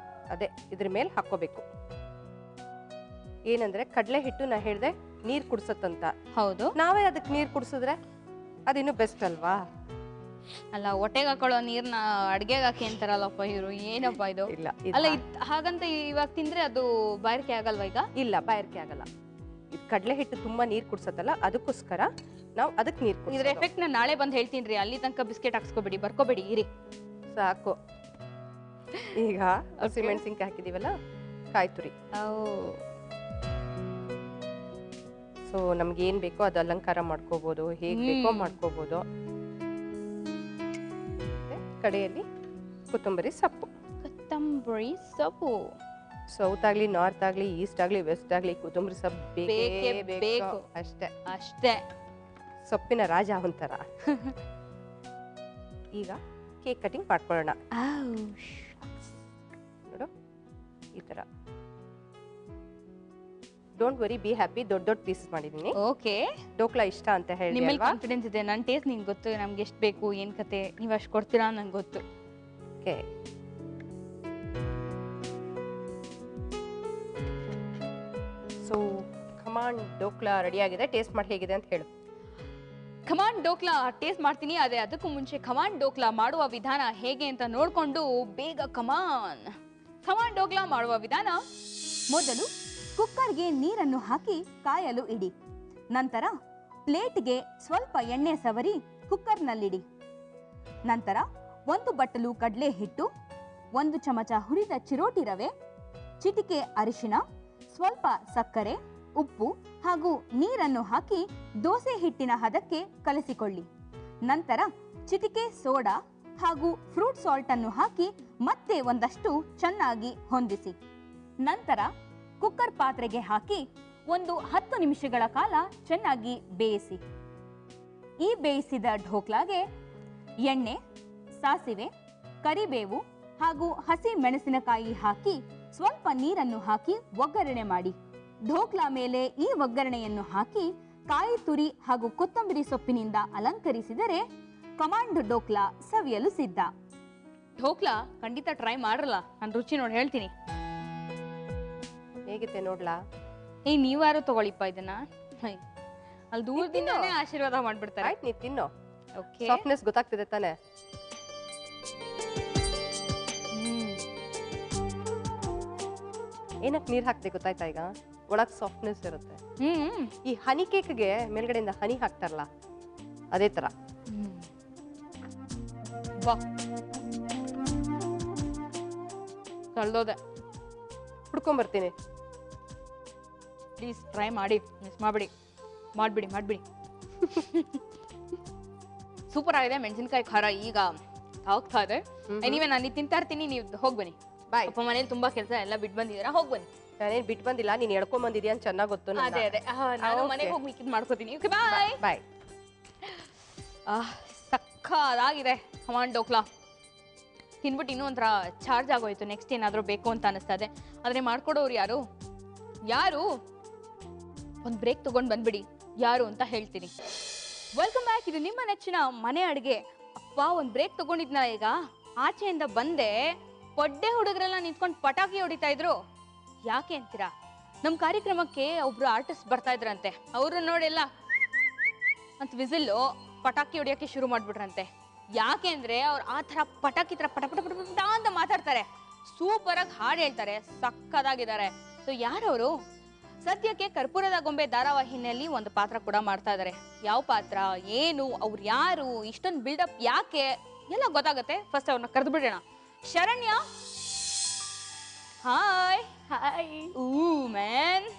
ಅದೇ ಇದ್ರ ಮೇಲೆ ಹಾಕೋಬೇಕು. ಏನಂದ್ರೆ ಕಡಲೆ ಹಿಟ್ಟು ನಾ ಹೇಳ್ದೆ ನೀರ್ ಕುಡ್ಸತ್ತಂತ. ಹೌದು. ನಾವೇ ಅದಕ್ಕೆ ನೀರ್ ಕುಡ್ಸಿದ್ರೆ ಅದಿನ್ನು ಬೆಸ್ಟ್ ಅಲ್ವಾ? ಅಲ್ಲ, ಹೊಟ್ಟೆಗೆ ಹಾಕೊಳ್ಳೋ ನೀರ್ನ ಅಡ್ಗೆಗೆ ಹಾಕಿ ಅಂತಾರಲ್ಲಪ್ಪ ಇವರು. ಏನಪ್ಪ ಇದು? ಇಲ್ಲ ಅಲ್ಲ, ಹಾಗಂತ ಇವಾಗ ತಿಂದ್ರೆ ಅದು ಬಾಯಾರಿಕೆ ಆಗಲ್ವಾ? ಈಗ ಇಲ್ಲ, ಬಾಯಾರಿಕೆ ಆಗಲ್ಲ. ಇದು ಕಡಲೆ ಹಿಟ್ಟು ತುಂಬಾ ನೀರ್ ಕುಡ್ಸತ್ತಲ್ಲ, ಅದಕ್ಕೋಸ್ಕರ ನಾವು ಅದಕ್ಕೆ ನೀರ್ ಕುಡ್ಸೋದು. ಇದ್ರ ಎಫೆಕ್ಟ್ ನಾನು ನಾಳೆ ಬಂದು ಹೇಳ್ತೀನಿ ರೀ. ಅಲ್ಲಿ ತನಕ ಬಿಸ್ಕೆಟ್ ಹಾಕ್ಸ್ಕೊಬೇಡಿ, ಬರ್ಕೋಬೇಡಿ ಇರಿ. ಸಾಕು. ಈಗ ಹಸಿಮೆಣಸಿನ್ಕಾಯಿ ಹಾಕಿದೀವಲ್ಲ, ಕಾಯಿ ತುರಿ. ಸೊ ನಮ್ಗೆ ಏನ್ ಬೇಕೋ ಅದು ಅಲಂಕಾರ ಮಾಡ್ಕೋಬಹುದು, ಹೇಗ್ ಬೇಕೋ ಮಾಡ್ಕೋಬಹುದು. ಕಡೆಯಲ್ಲಿ ಕೊತ್ತಂಬರಿ ಸೊಪ್ಪು. ಕೊತ್ತಂಬರಿ ಸೊಪ್ಪು ಸೌತ್ ಆಗ್ಲಿ, ನಾರ್ತ್ ಆಗ್ಲಿ, ಈಸ್ಟ್ ಆಗ್ಲಿ, ವೆಸ್ಟ್ ಆಗ್ಲಿ, ಕೊತ್ತಂಬರಿ ಸೊಪ್ಪು ಬೇಕೇ ಬೇಕು. ಅಷ್ಟೇ ಅಷ್ಟೇ. ಸೊಪ್ಪಿನ ರಾಜ ಒಂಥರ. ಈಗ ಕೇಕ್ ಕಟಿಂಗ್ ಮಾಡ್ಕೊಳ್ಳೋಣ. ನೋಡು, ಈ ತರ. Don't worry, be happy. ದೊಡ್ಡ ದೊಡ್ಡ ಪೀಸ್ ಮಾಡಿದೀನಿ. ಓಕೆ. ಡೋಕ್ಲಾ ಇಷ್ಟ ಅಂತ ಹೇಳಿ ನಿಮ್ಮಲ್ಲಿ ಕಾನ್ಫಿಡೆನ್ಸ್ ಇದೆ. ನನ್ನ ಟೇಸ್ಟ್ ನಿಮ್ಗೆ ಗೊತ್ತು, ನಮ್ಗೆ ಎಷ್ಟು ಬೇಕು, ಏನ್ ಕತೆ, ನೀವು ಅಷ್ಟು ಕೊಡ್ತೀರಾ ನಂಗೆ ಗೊತ್ತು. Okay. So command dhokla ready ಆಗಿದೆ. ಟೇಸ್ಟ್ ಮಾಡಿ ಹೇಗಿದೆ ಅಂತ ಹೇಳು. ಖಮಾನ್ ಡೋಕ್ಲಾ ಟೇಸ್ಟ್ ಮಾಡ್ತೀನಿ. ಅದೇ ಅದಕ್ಕೂ ಮುಂಚೆ ಖಮಾನ್ ಡೋಕ್ಲಾ ಮಾಡುವ ವಿಧಾನ ಹೇಗೆ ಅಂತ ನೋಡ್ಕೊಂಡು ಬೇಗ ಖಮಾನ್ ಡೋಕ್ಲಾ ಮಾಡುವ ವಿಧಾನ. ಮೊದಲು ಕುಕ್ಕರ್ಗೆ ನೀರನ್ನು ಹಾಕಿ ಕಾಯಲು ಇಡಿ. ನಂತರ ಪ್ಲೇಟ್ಗೆ ಸ್ವಲ್ಪ ಎಣ್ಣೆ ಸವರಿ ಕುಕ್ಕರ್ನಲ್ಲಿಡಿ. ನಂತರ 1 ಬಟ್ಟಲು ಕಡಲೆ ಹಿಟ್ಟು, 1 ಚಮಚ ಹುರಿದ ಚಿರೋಟಿ ರವೆ, ಚಿಟಿಕೆ ಅರಿಶಿಣ, ಸ್ವಲ್ಪ ಸಕ್ಕರೆ, ಉಪ್ಪು ಹಾಗೂ ನೀರನ್ನು ಹಾಕಿ ದೋಸೆ ಹಿಟ್ಟಿನ ಹದಕ್ಕೆ ಕಲಸಿಕೊಳ್ಳಿ. ನಂತರ ಚಿಟಿಕೆ ಸೋಡಾ ಹಾಗೂ ಫ್ರೂಟ್ ಸಾಲ್ಟ್ ಅನ್ನು ಹಾಕಿ ಮತ್ತೆ ಒಂದಷ್ಟು ಚೆನ್ನಾಗಿ ಹೊಂದಿಸಿ. ನಂತರ ಕುಕ್ಕರ್ ಪಾತ್ರೆಗೆ ಹಾಕಿ ಒಂದು 10 ನಿಮಿಷಗಳ ಕಾಲ ಚೆನ್ನಾಗಿ ಬೇಯಿಸಿ. ಈ ಬೇಯಿಸಿದ ಢೋಕ್ಲಾಗೆ ಎಣ್ಣೆ, ಸಾಸಿವೆ, ಕರಿಬೇವು ಹಾಗೂ ಹಸಿ ಮೆಣಸಿನಕಾಯಿ ಹಾಕಿ ಸ್ವಲ್ಪ ನೀರನ್ನು ಹಾಕಿ ಒಗ್ಗರಣೆ ಮಾಡಿ. ಢೋಕ್ಲಾ ಮೇಲೆ ಈ ಒಗ್ಗರಣೆಯನ್ನು ಹಾಕಿ ಕಾಯಿ ತುರಿ ಹಾಗೂ ಕೊತ್ತಂಬರಿ ಸೊಪ್ಪಿನಿಂದ ಅಲಂಕರಿಸಿದರೆ ಕಮಾಂಡ್ ಡೋಕ್ಲಾ ಸವಿಯಲು ಸಿದ್ಧ. ಢೋಕ್ಲಾ ಖಂಡಿತ ಟ್ರೈ ಮಾಡಲ್ಲ, ನಾನು ರುಚಿ ನೋಡಿ ಹೇಳ್ತೀನಿ. ಹೇಗಿದೆ ನೋಡ್ಲಾ? ನೀವಾರು ತಗೊಳ್ಳಿಪ್ಪ ಇದನ್ನ. ಅಲ್ಲಿ ದೂರದಿಂದಾನೇ ಆಶೀರ್ವಾದ ಮಾಡ್ಬಿಡ್ತಾರೆ. ಆಯ್ತು, ನೀ ತಿನ್ನೋ. ಓಕೆ, ಸಾಫ್ಟ್ನೆಸ್ ಗೊತ್ತಾಗ್ತಿದೆ ತಾನೆ? ಏನಕ್ಕೆ ನೀರ್ ಹಾಕ್ದೆ ಗೊತ್ತಾಯ್ತಾ ಈಗ? ಒಳಗ್ ಸಾಫ್ಟ್ನೆಸ್ ಇರುತ್ತೆ. ಈ ಹನಿ ಕೇಕ್ಗೆ ಮೇಲ್ಗಡೆಯಿಂದ ಹನಿ ಹಾಕ್ತಾರಲ್ಲ, ಅದೇ ತರ. ವಾ, ಕಳ್ದೋದೆ. ಹುಡ್ಕೊಂಬರ್ತೀನಿ. ಪ್ಲೀಸ್ ಟ್ರೈ ಮಾಡಿ, ಮಿಸ್ ಮಾಡ್ಬಿಡಿ. ಮಾಡ್ಬಿಡಿ ಸೂಪರ್ ಆಗಿದೆ. ಮೆಣಸಿನ್ಕಾಯಿ ಖಾರ ಈಗ ಆಗ್ತಾ ಇದೆ. ಎನಿವೆ ನಾನು ತಿಂತಾ ಇರ್ತೀನಿ, ನೀವು ಹೋಗಿ ಬನ್ನಿ. ಬಾಯ್. ಅಪ್ಪ ಮನೇಲಿ ತುಂಬಾ ಕೆಲಸ ಎಲ್ಲ ಬಿಟ್ಟು ಬಂದಿದ್ದೀರಾ, ಹೋಗಿ ಬನ್ನಿ. ನಾನೇನ್ ಬಿಟ್ಟು ಬಂದಿಲ್ಲ, ನೀನ್ ಎಳ್ಕೊಂಡ್ ಬಂದಿದ್ಯಾ ಅಂತ ಚೆನ್ನಾಗ್ ಗೊತ್ತು. ಅದೇ ನಾನು ಮನೆಗೆ ಹೋಗಿ ಮಿಕ್ಕಿದ್ ಮಾಡ್ಕೋತೀನಿ. ಓಕೆ, ಬಾಯ್ ಬಾಯ್. ಸಕ್ಕದಾಗಿದೆ ಕಮಾಂಡ್ ಡೋಕ್ಲಾ. ತಿನ್ಬಿಟ್ಟು ಇನ್ನೂ ಒಂಥರ ಚಾರ್ಜ್ ಆಗೋಯ್ತು. ನೆಕ್ಸ್ಟ್ ಏನಾದರೂ ಬೇಕು ಅಂತ ಅನಿಸ್ತಾ ಇದೆ. ಆದರೆ ಮಾಡ್ಕೊಡೋರು ಯಾರು ಒಂದು ಬ್ರೇಕ್ ತಗೊಂಡು ಬಂದ್ಬಿಡಿ, ಯಾರು ಅಂತ ಹೇಳ್ತೀನಿ. ವೆಲ್ಕಮ್ ಬ್ಯಾಕ್, ಇದು ನಿಮ್ಮ ನೆಚ್ಚಿನ ಮನೆ ಅಡುಗೆ. ಅಪ್ಪ ಒಂದು ಬ್ರೇಕ್ ತಗೊಂಡಿದ್ನ, ಈಗ ಆಚೆಯಿಂದ ಬಂದೆ, ಪಡ್ಡೆ ಹುಡುಗರೆಲ್ಲ ನಿಂತ್ಕೊಂಡು ಪಟಾಕಿ ಹೊಡಿತಾ ಇದ್ರು. ಯಾಕೆ ಅಂತೀರಾ? ನಮ್ಮ ಕಾರ್ಯಕ್ರಮಕ್ಕೆ ಒಬ್ರು ಆರ್ಟಿಸ್ಟ್ ಬರ್ತಾ ಇದ್ರಂತೆ. ಅವರು ನೋಡೆಲ್ಲ ಅಂತ ವಿಸಿಲ್ಲು ಪಟಾಕಿ ಹೊಡಿಯೋಕ್ಕೆ ಶುರು ಮಾಡ್ಬಿಟ್ರಂತೆ. ಯಾಕೆ ಅಂದ್ರೆ ಅವ್ರು ಆ ಥರ ಪಟಾಕಿ ಥರ ಪಟ ಪಟ ಪಟ ಪಟ ಅಂತ ಮಾತಾಡ್ತಾರೆ, ಸೂಪರಾಗಿ ಹಾಡು ಹೇಳ್ತಾರೆ, ಸಕ್ಕದಾಗಿದ್ದಾರೆ. ಸೊ ಯಾರವರು? ಸದ್ಯಕ್ಕೆ ಕರ್ಪೂರದ ಗೊಂಬೆ ಧಾರಾವಾಹಿನಲ್ಲಿ ಒಂದು ಪಾತ್ರ ಕೂಡ ಮಾಡ್ತಾ ಇದ್ದಾರೆ. ಯಾವ ಪಾತ್ರ, ಏನು, ಅವ್ರು ಯಾರು, ಇಷ್ಟೊಂದು ಬಿಲ್ಡಪ್ ಯಾಕೆ ಎಲ್ಲ ಗೊತ್ತಾಗುತ್ತೆ. ಫಸ್ಟ್ ಅವ್ರನ್ನ ಕರೆದು ಬಿಡೋಣ. Sharanya, hi. Hi. Man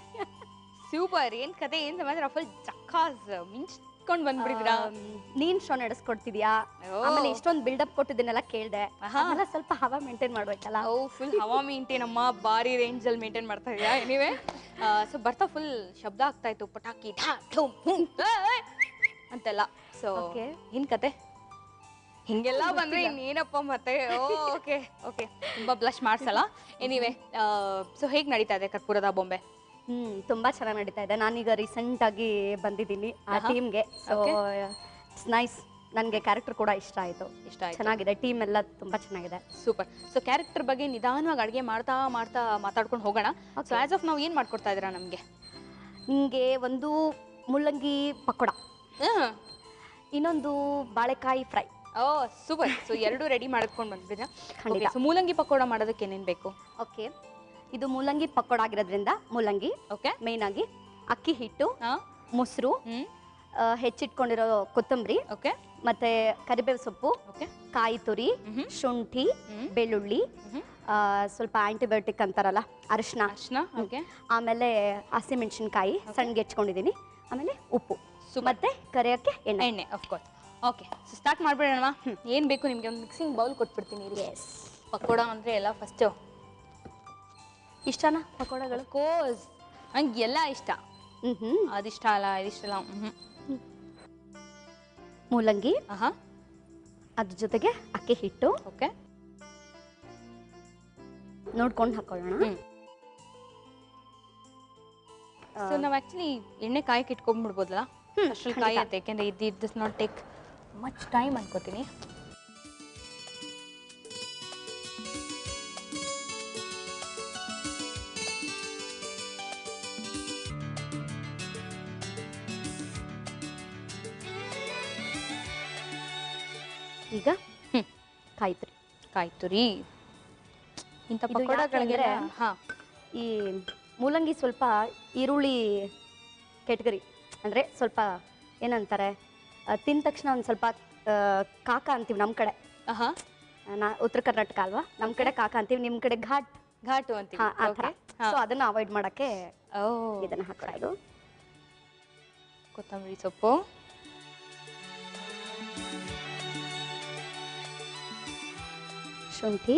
super. ಏನ್ ಕತೆ, ಏನ್ ಸಮಾಚಾರ? ಫುಲ್ ಚಕ್ಕಾಸ್ ಮಿಂಚ್ಕೊಂಡು ಬಂದ್ಬಿಟ್ಟಿದ್ರಾ? ನೀನ್ ಶೋ ನಡೆಸ್ಕೊಡ್ತಿದ್ಯಾ? ಆಮೇಲೆ ಇಷ್ಟೊಂದು ಬಿಲ್ಡಪ್ ಕೊಟ್ಟಿದ್ದನ್ನೆಲ್ಲ ಕೇಳ್ದೆ. ಆಮೇಲೆ ಸ್ವಲ್ಪ ಹವಾ ಮೇಂಟೈನ್ ಮಾಡ್ಬೇಕಲ್ಲ. ಫುಲ್ ಹವಾ ಮೇಂಟೈನ್ ಅಮ್ಮ, ಬಾರಿ ರೇಂಜ್ ಅಲ್ಲಿ ಮೇಂಟೈನ್ ಮಾಡ್ತಾ ಇದೀಯಾ? ಎನಿವೆ, ಸೊ ಬರ್ತಾ ಫುಲ್ ಶಬ್ದ ಆಗ್ತಾ ಇತ್ತು, ಪಟಾಕಿ ಢಾ ಢುಮ್ ಹುಮ್ ಅಂತೆಲ್ಲ. ಸೊ ಏನ್ ಕತೆ? ಹಿಂಗೆಲ್ಲ ಬಂದ್ರೆ ಇನ್ನೇನಪ್ಪ ಮತ್ತೆ. ಓಕೆ ಓಕೆ, ತುಂಬಾ ಬ್ಲಶ್ ಮಾಡ್ಸಲ್ಲ. ಎನಿವೆ, ಸೊ ಹೇಗ್ ನಡೀತಾ ಇದೆ ಕರ್ಪೂರದ ಬೊಂಬೆ? ತುಂಬಾ ಚೆನ್ನಾಗಿ ನಡೀತಾ ಇದೆ. ನಾನೀಗ ರೀಸೆಂಟ್ ಆಗಿ ಬಂದಿದ್ದೀನಿ ಆ ಟೀಮ್ಗೆ. So it's nice. ನನಗೆ ಕ್ಯಾರೆಕ್ಟರ್ ಕೂಡ ಇಷ್ಟ ಆಯ್ತು. ಚೆನ್ನಾಗಿದೆ, ಟೀಮ್ ಎಲ್ಲ ತುಂಬಾ ಚೆನ್ನಾಗಿದೆ. ಸೂಪರ್. ಸೊ ಕ್ಯಾರೆಕ್ಟರ್ ಬಗ್ಗೆ ನಿಧಾನವಾಗಿ ಅಡುಗೆ ಮಾಡ್ತಾ ಮಾತಾಡ್ಕೊಂಡು ಹೋಗೋಣ. ಸೊ ಆಸ್ ಆಫ್ ನಾವು ಏನು ಮಾಡ್ಕೊಡ್ತಾ ಇದ್ದೀರಾ ನಮಗೆ? ನಿಮಗೆ ಒಂದು ಮುಳ್ಳಂಗಿ ಪಕೋಡ, ಇನ್ನೊಂದು ಬಾಳೆಕಾಯಿ ಫ್ರೈ. ಸೂಪರ್. ಸೊ ಎರಡು ರೆಡಿ ಮಾಡ್ಕೊಂಡು ಬಂದ್ಬಿಟ್ರಾ? ಖಂಡಿತ. ಸೊ ಮೂಲಂಗಿ ಪಕೋಡ ಮಾಡೋದಕ್ಕೆ ಏನೇನು ಬೇಕು? ಓಕೆ, ಇದು ಮೂಲಂಗಿ ಪಕೋಡ ಆಗಿರೋದ್ರಿಂದ ಮೂಲಂಗಿ, ಓಕೆ, ಮೇನ್ ಆಗಿ ಅಕ್ಕಿ ಹಿಟ್ಟು, ಮೊಸರು, ಹೆಚ್ಚಿಟ್ಕೊಂಡಿರೋ ಕೊತ್ತಂಬರಿ, ಓಕೆ, ಮತ್ತೆ ಕರಿಬೇವು ಸೊಪ್ಪು, ಓಕೆ, ಕಾಯಿ ತುರಿ, ಶುಂಠಿ, ಬೆಳ್ಳುಳ್ಳಿ, ಸ್ವಲ್ಪ ಆಂಟಿಬಯೋಟಿಕ್ ಅಂತಾರಲ್ಲ ಅರಿಶಿನ, ಓಕೆ, ಆಮೇಲೆ ಹಸಿಮೆಣಸಿನ್ಕಾಯಿ ಸಣ್ಣಗೆ ಹೆಚ್ಕೊಂಡಿದ್ದೀನಿ, ಆಮೇಲೆ ಉಪ್ಪು ಮತ್ತೆ ಕರಿಯೋಕ್ಕೆ ಎಣ್ಣೆ. ಆಫ್ಕೋರ್ಸ್. ಓಕೆ, ಸೊ ಸ್ಟಾರ್ಟ್ ಮಾಡ್ಬಿಡೋಣ. ಏನು ಬೇಕು ನಿಮಗೆ? ಒಂದು ಮಿಕ್ಸಿಂಗ್ ಬೌಲ್ ಕೊಟ್ಬಿಡ್ತೀನಿ. ಎಸ್, ಪಕೋಡ ಅಂದರೆ ಎಲ್ಲ ಫಸ್ಟು ಇಷ್ಟನಾ ಪಕೋಡಗಳು? ಕೋಸ್ ಹಂಗೆ ಎಲ್ಲ ಇಷ್ಟ. ಅದಿಷ್ಟ ಅಲ್ಲ, ಇದಿಷ್ಟ ಅಲ್ಲ. ಮೂಲಂಗಿ, ಅದ್ರ ಜೊತೆಗೆ ಅಕ್ಕಿ ಹಿಟ್ಟು, ಓಕೆ, ನೋಡ್ಕೊಂಡು ಹಾಕೊಳ್ಳೋಣ. ಸೊ ನಾವು ಆ್ಯಕ್ಚುಲಿ ಎಣ್ಣೆ ಕಾಯಕ್ಕೆ ಇಟ್ಕೊಂಡ್ಬಿಡ್ಬೋದಲ್ಲ ಅಷ್ಟ್ರಲ್ಲಿ ಕಾಯತ್ತೆ, ಯಾಕೆಂದರೆ it this not take much time ಅನ್ಕೋತೀನಿ. ಈಗ ಕಾಯಿ ತುರಿ ಇಂಥ ಪಕೋಡಗಳಿಗೆ ಈ ಮೂಲಂಗಿ ಸ್ವಲ್ಪ ಈರುಳ್ಳಿ ಕೆಟಗರಿ, ಅಂದರೆ ಸ್ವಲ್ಪ ಏನಂತಾರೆ, ತಿಂದ ತಕ್ಷಣ ಒಂದು ಸ್ವಲ್ಪ ಕಾಕ ಅಂತೀವಿ ನಮ್ಮ ಕಡೆ. ಉತ್ತರ ಕರ್ನಾಟಕ ಅಲ್ವಾ, ನಮ್ಮ ಕಡೆ ಕಾಕ ಅಂತೀವಿ, ನಿಮ್ಮ ಕಡೆ ಘಾಟು ಅಂತೀವಿ. ಆ ಥರ. ಸೊ ಅದನ್ನು ಅವಾಯ್ಡ್ ಮಾಡೋಕ್ಕೆ ಇದನ್ನು ಹಾಕೊಳ್ಳೋದು. ಕೊತ್ತಂಬರಿ ಸೊಪ್ಪು, ಶುಂಠಿ,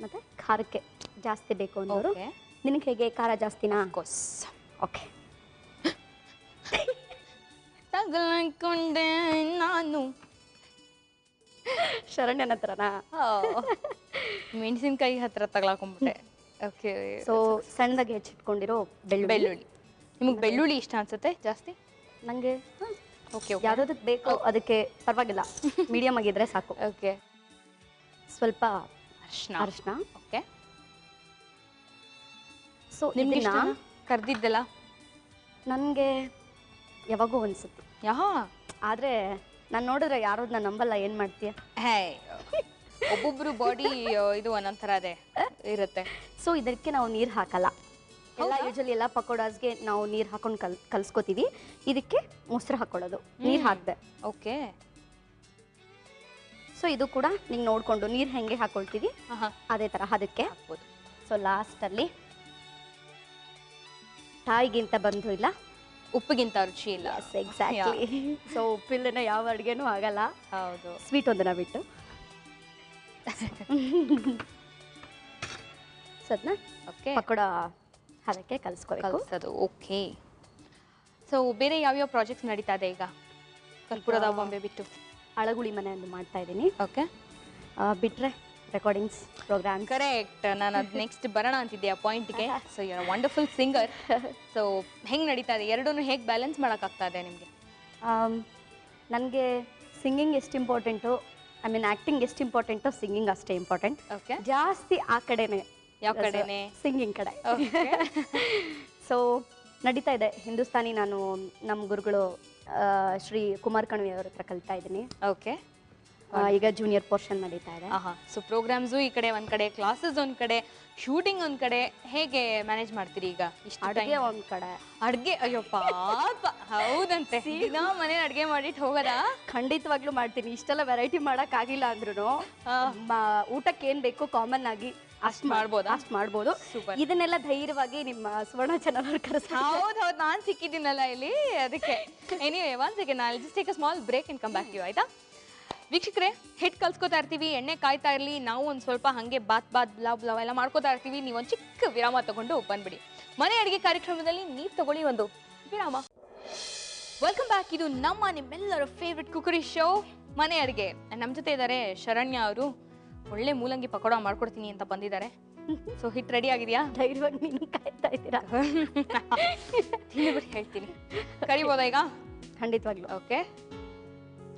ಮತ್ತೆ ಖಾರಕ್ಕೆ ಜಾಸ್ತಿ ಬೇಕು ಅಂದವರು. ನಿನಗೆ ಹೇಗೆ ಖಾರ ಜಾಸ್ತಿನಾ? ಓಕೆ. ತಗೊಂಡೆ ನಾನು ಶರಣ್ಯನ ಹತ್ರನಾ? ಮೆಣಸಿನ್ಕಾಯಿ ಹತ್ರ ತಗೊಳಕೊಂಡ್ಬಿಟ್ಟೆ. ಓಕೆ. ಸೊ ಸಣ್ಣದಾಗಿ ಹೆಚ್ಚಿಟ್ಕೊಂಡಿರೋ ಬೆಳ್ಳುಳ್ಳಿ. ನಿಮಗೆ ಬೆಳ್ಳುಳ್ಳಿ ಇಷ್ಟ ಅನ್ಸುತ್ತೆ ಜಾಸ್ತಿ? ನನಗೆ ಓಕೆ ಯಾವ್ದಕ್ಕೆ ಬೇಕೋ ಅದಕ್ಕೆ ಪರವಾಗಿಲ್ಲ, ಮೀಡಿಯಮ್ ಆಗಿದ್ರೆ ಸಾಕು. ಓಕೆ. ಸ್ವಲ್ಪ ಅರ್ಶಿನ. ಅರಿಶಿನ. ಓಕೆ. ಸೊ ನಿಮ್ಗೆ ಇದನ್ನ ಕರ್ದಿದ್ದಲ್ಲ? ನನಗೆ ಯಾವಾಗೂ ಅನ್ಸುತ್ತೆ, ಆದರೆ ನಾನು ನೋಡಿದ್ರೆ ಯಾರು ನಾನು ನಂಬಲ್ಲ. ಏನು ಮಾಡ್ತೀಯ? ಹೇ, ಒಬ್ಬೊಬ್ರು ಬಾಡಿ ಇದು ಒಂದೊಂದ್ ಥರ ಅದೇ ಇರುತ್ತೆ. ಸೊ ಇದಕ್ಕೆ ನಾವು ನೀರು ಹಾಕಲ್ಲ. ಎಲ್ಲ ಯೂಶಲಿ ಎಲ್ಲ ಪಕೋಡಾಸ್ಗೆ ನಾವು ನೀರು ಹಾಕೊಂಡು ಕಲ್ಸ್ಕೊತೀವಿ. ಇದಕ್ಕೆ ಮೊಸರು ಹಾಕೊಳ್ಳೋದು, ನೀರು ಹಾಕ್ದೆ. ಓಕೆ. ಸೊ ಇದು ಕೂಡ ನಿಂಗೆ ನೋಡಿಕೊಂಡು ನೀರು ಹೆಂಗೆ ಹಾಕೊಳ್ತೀವಿ ಅದೇ ಥರ ಅದಕ್ಕೆ ಹಾಕ್ಬೋದು. ಸೊ ಲಾಸ್ಟಲ್ಲಿ ತಾಯಿಗಿಂತ ಬಂದು ಇಲ್ಲ, ಉಪ್ಪಿಗಿಂತ ರುಚಿ ಇಲ್ಲ. ಎಕ್ಸಾಕ್ಟ್ಲಿ. ಸೊ ಉಪ್ಪಿಲ್ಲನ ಯಾವ ಅಡುಗೆನೂ ಆಗಲ್ಲ. ಹೌದು. ಸ್ವೀಟ್ ಒಂದನ್ನ ಬಿಟ್ಟು. ಸೊ ಅದನ್ನ ಓಕೆ, ಪಕೋಡ ಅದಕ್ಕೆ ಕಲಿಸ್ಕೋಬೇಕು. ಓಕೆ. ಸೊ ಬೇರೆ ಯಾವ್ಯಾವ ಪ್ರಾಜೆಕ್ಟ್ಸ್ ನಡೀತಾ ಇದೆ ಈಗ ಕರ್ಪೂರದ ಬಾಂಬೆ ಬಿಟ್ಟು? ಅಳಗುಳಿ ಮನೆ ಒಂದು ಮಾಡ್ತಾ ಇದ್ದೀನಿ. ಓಕೆ. ಬಿಟ್ರೆ ರೆಕಾರ್ಡಿಂಗ್ಸ್ ಪ್ರೋಗ್ರಾಮ್. ಕರೆಕ್ಟ್. ನಾನು ಅದು ನೆಕ್ಸ್ಟ್ ಬರೋಣ ಅಂತಿದ್ದೆ ಆ ಪಾಯಿಂಟ್ಗೆ. So you are wonderful singer. So ಹೆಂಗೆ ನಡೀತಾ ಇದೆ ಎರಡನ್ನೂ ಹೇಗೆ ಬ್ಯಾಲೆನ್ಸ್ ಮಾಡೋಕ್ಕಾಗ್ತಾ ಇದೆ ನಿಮಗೆ? ನನಗೆ ಸಿಂಗಿಂಗ್ ಎಷ್ಟು ಇಂಪಾರ್ಟೆಂಟು, ಐ ಮೀನ್ ಆ್ಯಕ್ಟಿಂಗ್ ಎಷ್ಟು ಇಂಪಾರ್ಟೆಂಟು, ಸಿಂಗಿಂಗ್ ಅಷ್ಟೇ ಇಂಪಾರ್ಟೆಂಟ್. ಓಕೆ. ಜಾಸ್ತಿ ಆ ಕಡೆನೇ. ಯಾವ ಕಡೆನೇ? ಸಿಂಗಿಂಗ್ ಕಡೆ. ಸೊ ನಡೀತಾ ಇದೆ ಹಿಂದೂಸ್ತಾನಿ. ನಾನು ನಮ್ಮ ಗುರುಗಳು ಶ್ರೀ ಕುಮಾರ್ ಕಣ್ವಿ ಅವ್ರ ಹತ್ರ ಕಲಿತಾ ಇದ್ದೀನಿ. ಓಕೆ. ಈಗ ಜೂನಿಯರ್ ಪೋರ್ಷನ್ ನಡೀತಾ ಇದೆ. ಸೊ ಪ್ರೋಗ್ರಾಮ್ಸು ಈ ಕಡೆ ಒಂದ್ ಕಡೆ, ಕ್ಲಾಸಸ್ ಒಂದ್ ಕಡೆ, ಶೂಟಿಂಗ್ ಒಂದ್ ಕಡೆ, ಹೇಗೆ ಮ್ಯಾನೇಜ್ ಮಾಡ್ತೀರಿ ಈಗ? ಇಷ್ಟು ಅಡುಗೆ ಒಂದು ಕಡೆ, ಅಡ್ಗೆ. ಅಯ್ಯೋ ಪಾಪ, ಹೌದಂತೆ. ದಿನ ಮನೆ ಅಡ್ಗೆ ಮಾಡಿಟ್ಟು ಹೋಗೋದಾ? ಖಂಡಿತವಾಗ್ಲೂ ಮಾಡ್ತೀನಿ. ಇಷ್ಟೆಲ್ಲ ವೆರೈಟಿ ಮಾಡೋಕ್ಕಾಗಿಲ್ಲ ಅಂದ್ರೂ ಊಟಕ್ಕೆ ಏನು ಬೇಕು ಕಾಮನ್ ಆಗಿ ಅಷ್ಟು ಮಾಡ್ಬೋದು. ಸೂಪರ್. ಇದನ್ನೆಲ್ಲ ಧೈರ್ಯವಾಗಿ ನಿಮ್ಮ ಸುವರ್ಣ ಚಾನಲ್ ಅವ್ರು ಕರೆಸ್ತಾರೆ. ಹೌದು, ನಾನು ಸಿಕ್ಕಿದ್ದೀನಲ್ಲ ಇಲ್ಲಿ, ಅದಕ್ಕೆ. ಎನಿವೇ, ಒನ್ ಸೆಕೆಂಡ್, ನಾನು just take a small break and come back you, ಆಯ್ತಾ? ವೀಕ್ಷಕರೇ, ಹಿಟ್ ಕಲ್ಸ್ಕೊತಾ ಇರ್ತೀವಿ, ಎಣ್ಣೆ ಕಾಯ್ತಾ ಇರಲಿ, ನಾವು ಒಂದು ಸ್ವಲ್ಪ ಹಾಗೆ ಬಾತ್ ಬ್ಲಾವ್ ಎಲ್ಲ ಮಾಡ್ಕೋತಾ ಇರ್ತೀವಿ. ನೀವು ಒಂದು ಚಿಕ್ಕ ವಿರಾಮ ತಗೊಂಡು ಬಂದ್ಬಿಡಿ. ಮನೆ ಅಡುಗೆ ಕಾರ್ಯಕ್ರಮದಲ್ಲಿ ನೀವು ತಗೊಳ್ಳಿ ಒಂದು ವಿರಾಮ. Welcome back. ಇದು ನಿಮ್ಮೆಲ್ಲರ ಫೇವ್ರೆಟ್ ಕುಕರಿ ಶೋ ಮನೆ ಅಡುಗೆ. ನಮ್ಮ ಜೊತೆ ಇದ್ದಾರೆ ಶರಣ್ಯ ಅವರು. ಒಳ್ಳೆ ಮೂಲಂಗಿ ಪಕೋಡ ಮಾಡ್ಕೊಡ್ತೀನಿ ಅಂತ ಬಂದಿದ್ದಾರೆ. ಸೊ ಹಿಟ್ ರೆಡಿ ಆಗಿದೆಯಾ? ಧೈರ್ಯವಾಗಿ ನೀನು ಕಾಯ್ತಾ ಇದ್ದೀರಾ? ಹೇಳ್ತೀನಿ. ಕರಿಬೋದಾ ಈಗ? ಖಂಡಿತವಾಗ್ಲೂ. ಓಕೆ.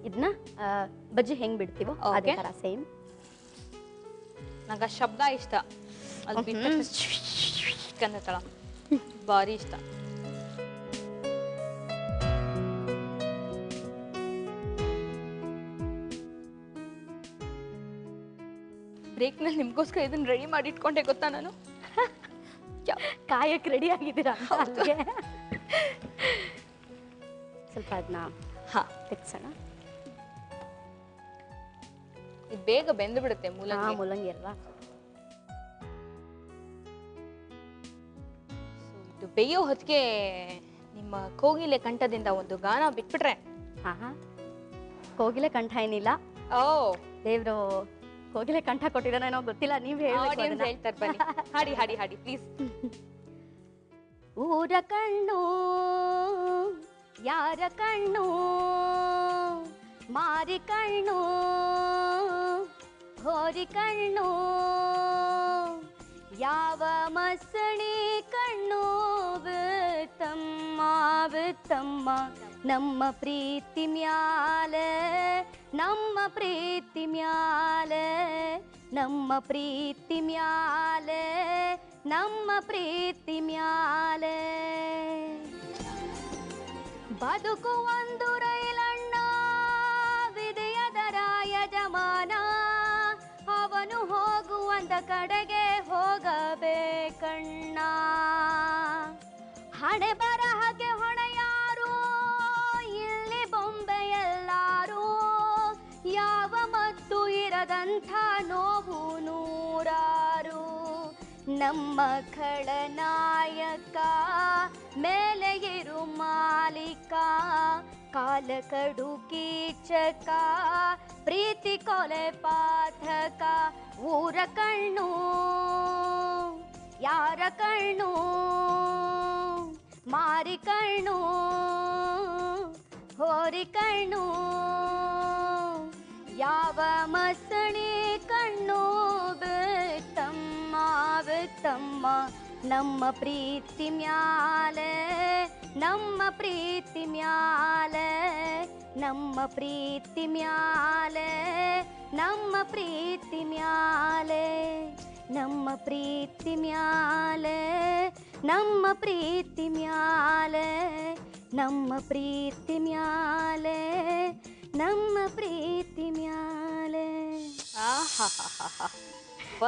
ಇದನ್ನ ಬಜ್ಜಿ ಹೆಂಗ್ ಬಿಡ್ತೀವೋ ಅದೇ ತರ ಸೇಮ್. ನಂಗೆ ಶಬ್ದ ಇಷ್ಟ, ಅದು ಬಿಟ್ಟಳ ಭಾರಿ ಇಷ್ಟ. ಬ್ರೇಕ್ನಲ್ಲಿ ನಿಮ್ಗೋಸ್ಕರ ಇದನ್ನ ರೆಡಿ ಮಾಡಿ ಇಟ್ಕೊಂಡೆ, ಗೊತ್ತಾ? ನಾನು ಕಾಯಕ್ಕೆ ರೆಡಿ ಆಗಿದ್ದೀರಾ ಅಲ್ಲಿಗೆ. ಸ್ವಲ್ಪ ಅದನ್ನ ತೆಗ್ಸೋಣ. ಇದು ಬೇಗ ಬೆಂದು ಬಿಡುತ್ತೆ ಮೂಲಂಗಿ ಅಲ್ವಾ? ಇದು ಬೇಯೋ ಹೊತ್ತಿಗೆ ನಿಮ್ಮ ಕೋಗಿಲೆ ಕಂಠದಿಂದ ಒಂದು ಗಾನ ಬಿಟ್ಬಿಟ್ರೆ. ಕೋಗಿಲೆ ಕಂಠ ಏನಿಲ್ಲ. ಓ, ದೇವ್ರು ಕೋಗಿಲೆ ಕಂಠ ಕೊಟ್ಟಿದ್ದಾನೇನೋ ಗೊತ್ತಿಲ್ಲ, ನೀವ್ ಹೇಳ್ತಾರೆ. ಬನ್ನಿ, ಹಾಡಿ ಹಾಡಿ ಹಾಡಿ ಪ್ಲೀಸ್. ಊರ ಕಣ್ಣು ಯಾರ ಕಣ್ಣು, ಮಾರಿ ಕಣ್ಣು ಹೋರಿ ಕಣ್ಣು, ಯಾವ ಮಸಣಿ ಕಣ್ಣು ಬಿತ್ತಮ್ಮ ಬಿತ್ತಮ್ಮ, ನಮ್ಮ ಪ್ರೀತಿ ಮ್ಯಾಲೆ ನಮ್ಮ ಪ್ರೀತಿ ಮ್ಯಾಲೆ ನಮ್ಮ ಪ್ರೀತಿ ಮ್ಯಾಲೆ ನಮ್ಮ ಪ್ರೀತಿ ಮ್ಯಾಲೆ. ಬದುಕು ಒಂದು ರೈಲಣ್ಣ, ವಿಧಿಯದರ ಯಜಮಾನ, ಅವನು ಹೋಗುವಂತ ಕಡೆಗೆ ಹೋಗಬೇಕಣ್ಣ. ಹಣೆ ಬರಹಕ್ಕೆ ಹೊಣೆಯಾರು, ಇಲ್ಲಿ ಬೊಂಬೆ ಎಲ್ಲಾರು, ಯಾವ ಮತ್ತು ಇರದಂಥ ನೋವು ನೂರಾರು. ನಮ್ಮ ಖಳನಾಯಕ ಮೇಲೆ ಇರು ಮಾಲೀಕ, ಕಾಲ ಕಡು ಕೀಚಕ, ಪ್ರೀತಿ ಕೊಲೆ ಪಾಠಕ. ಊರ ಕಣ್ಣು ಯಾರ ಕಣ್ಣು, ಮಾರಿ ಕಣ್ಣು ಹೋರಿ ಕಣ್ಣು, ಯಾವ ಮಸಣಿ ಕಣ್ಣು ಬಿತ್ತಮ್ಮ ಬಿತ್ತಮ್ಮ, ನಮ್ಮ ಪ್ರೀತಿ ಮ್ಯಾಲೆ ನಮ್ಮ ಪ್ರೀತಿ ಮ್ಯಾಲೆ ನಮ್ಮ ಪ್ರೀತಿ ಮ್ಯಾಲೆ ನಮ್ಮ ಪ್ರೀತಿ ಮ್ಯಾಲೆ ನಮ್ಮ ಪ್ರೀತಿ ಮ್ಯಾಲೆ ನಮ್ಮ ಪ್ರೀತಿ ಮ್ಯಾಲೆ ನಮ್ಮ ಪ್ರೀತಿ ಮ್ಯಾಲೆ ನಮ್ಮ ಪ್ರೀತಿ ಮ್ಯಾಲೆ.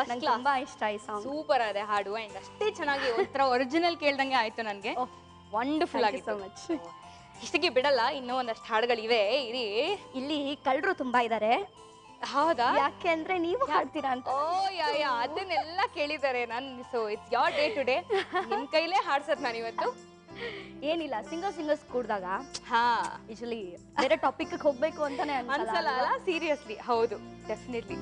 ನಂಗೆ ತುಂಬಾ ಇಷ್ಟ ಈ ಸಾಂಗ್. ಸೂಪರ್ ಅದೇ ಹಾಡು ಅಂಡ್ ಅಷ್ಟೇ ಚೆನ್ನಾಗಿ ಒಂಥರ ಒರಿಜಿನಲ್ ಕೇಳ್ದಂಗೆ ಆಯ್ತು ನನಗೆ. ವಂಡರ್ಫುಲ್ ಆಗಿ so much. ಇಷ್ಟಕ್ಕೆ ಬಿಡಲ್ಲ, ಇನ್ನೂ ಒಂದಷ್ಟು ಹಾಡುಗಳಿವೆ ಇರಿ. ಇಲ್ಲಿ ಕಳ್ಳರು ತುಂಬಾ ಇದ್ದಾರೆ. ಹೌದಾ? ಯಾಕೆ ಅಂದ್ರೆ ನೀವು ಹಾಡ್ತೀರಾ ಅಂತ. ಓ ಯಾ ಅದನ್ನೆಲ್ಲ ಕೇಳಿದ್ದಾರೆ ನಾನು. So it's your day today. ನಿಮ್ ಕೈಲೇ ಹಾಡ್ಸತ್ ನಾನು ಇವತ್ತು. ಏನಿಲ್ಲ, ಸಿಂಗರ್ಸ್ ಕೂಡಿದಾಗ ಹಾ ಯೂಶಲಿ ಬೇರೆ ಟಾಪಿಕ್ ಹೋಗ್ಬೇಕು ಅಂತಾನೆ ಅನ್ಸಲ್ಲ ಅಲ್ಲ? ಸೀರಿಯಸ್ಲಿ ಹೌದು, ಡೆಫಿನೆಟ್ಲಿ.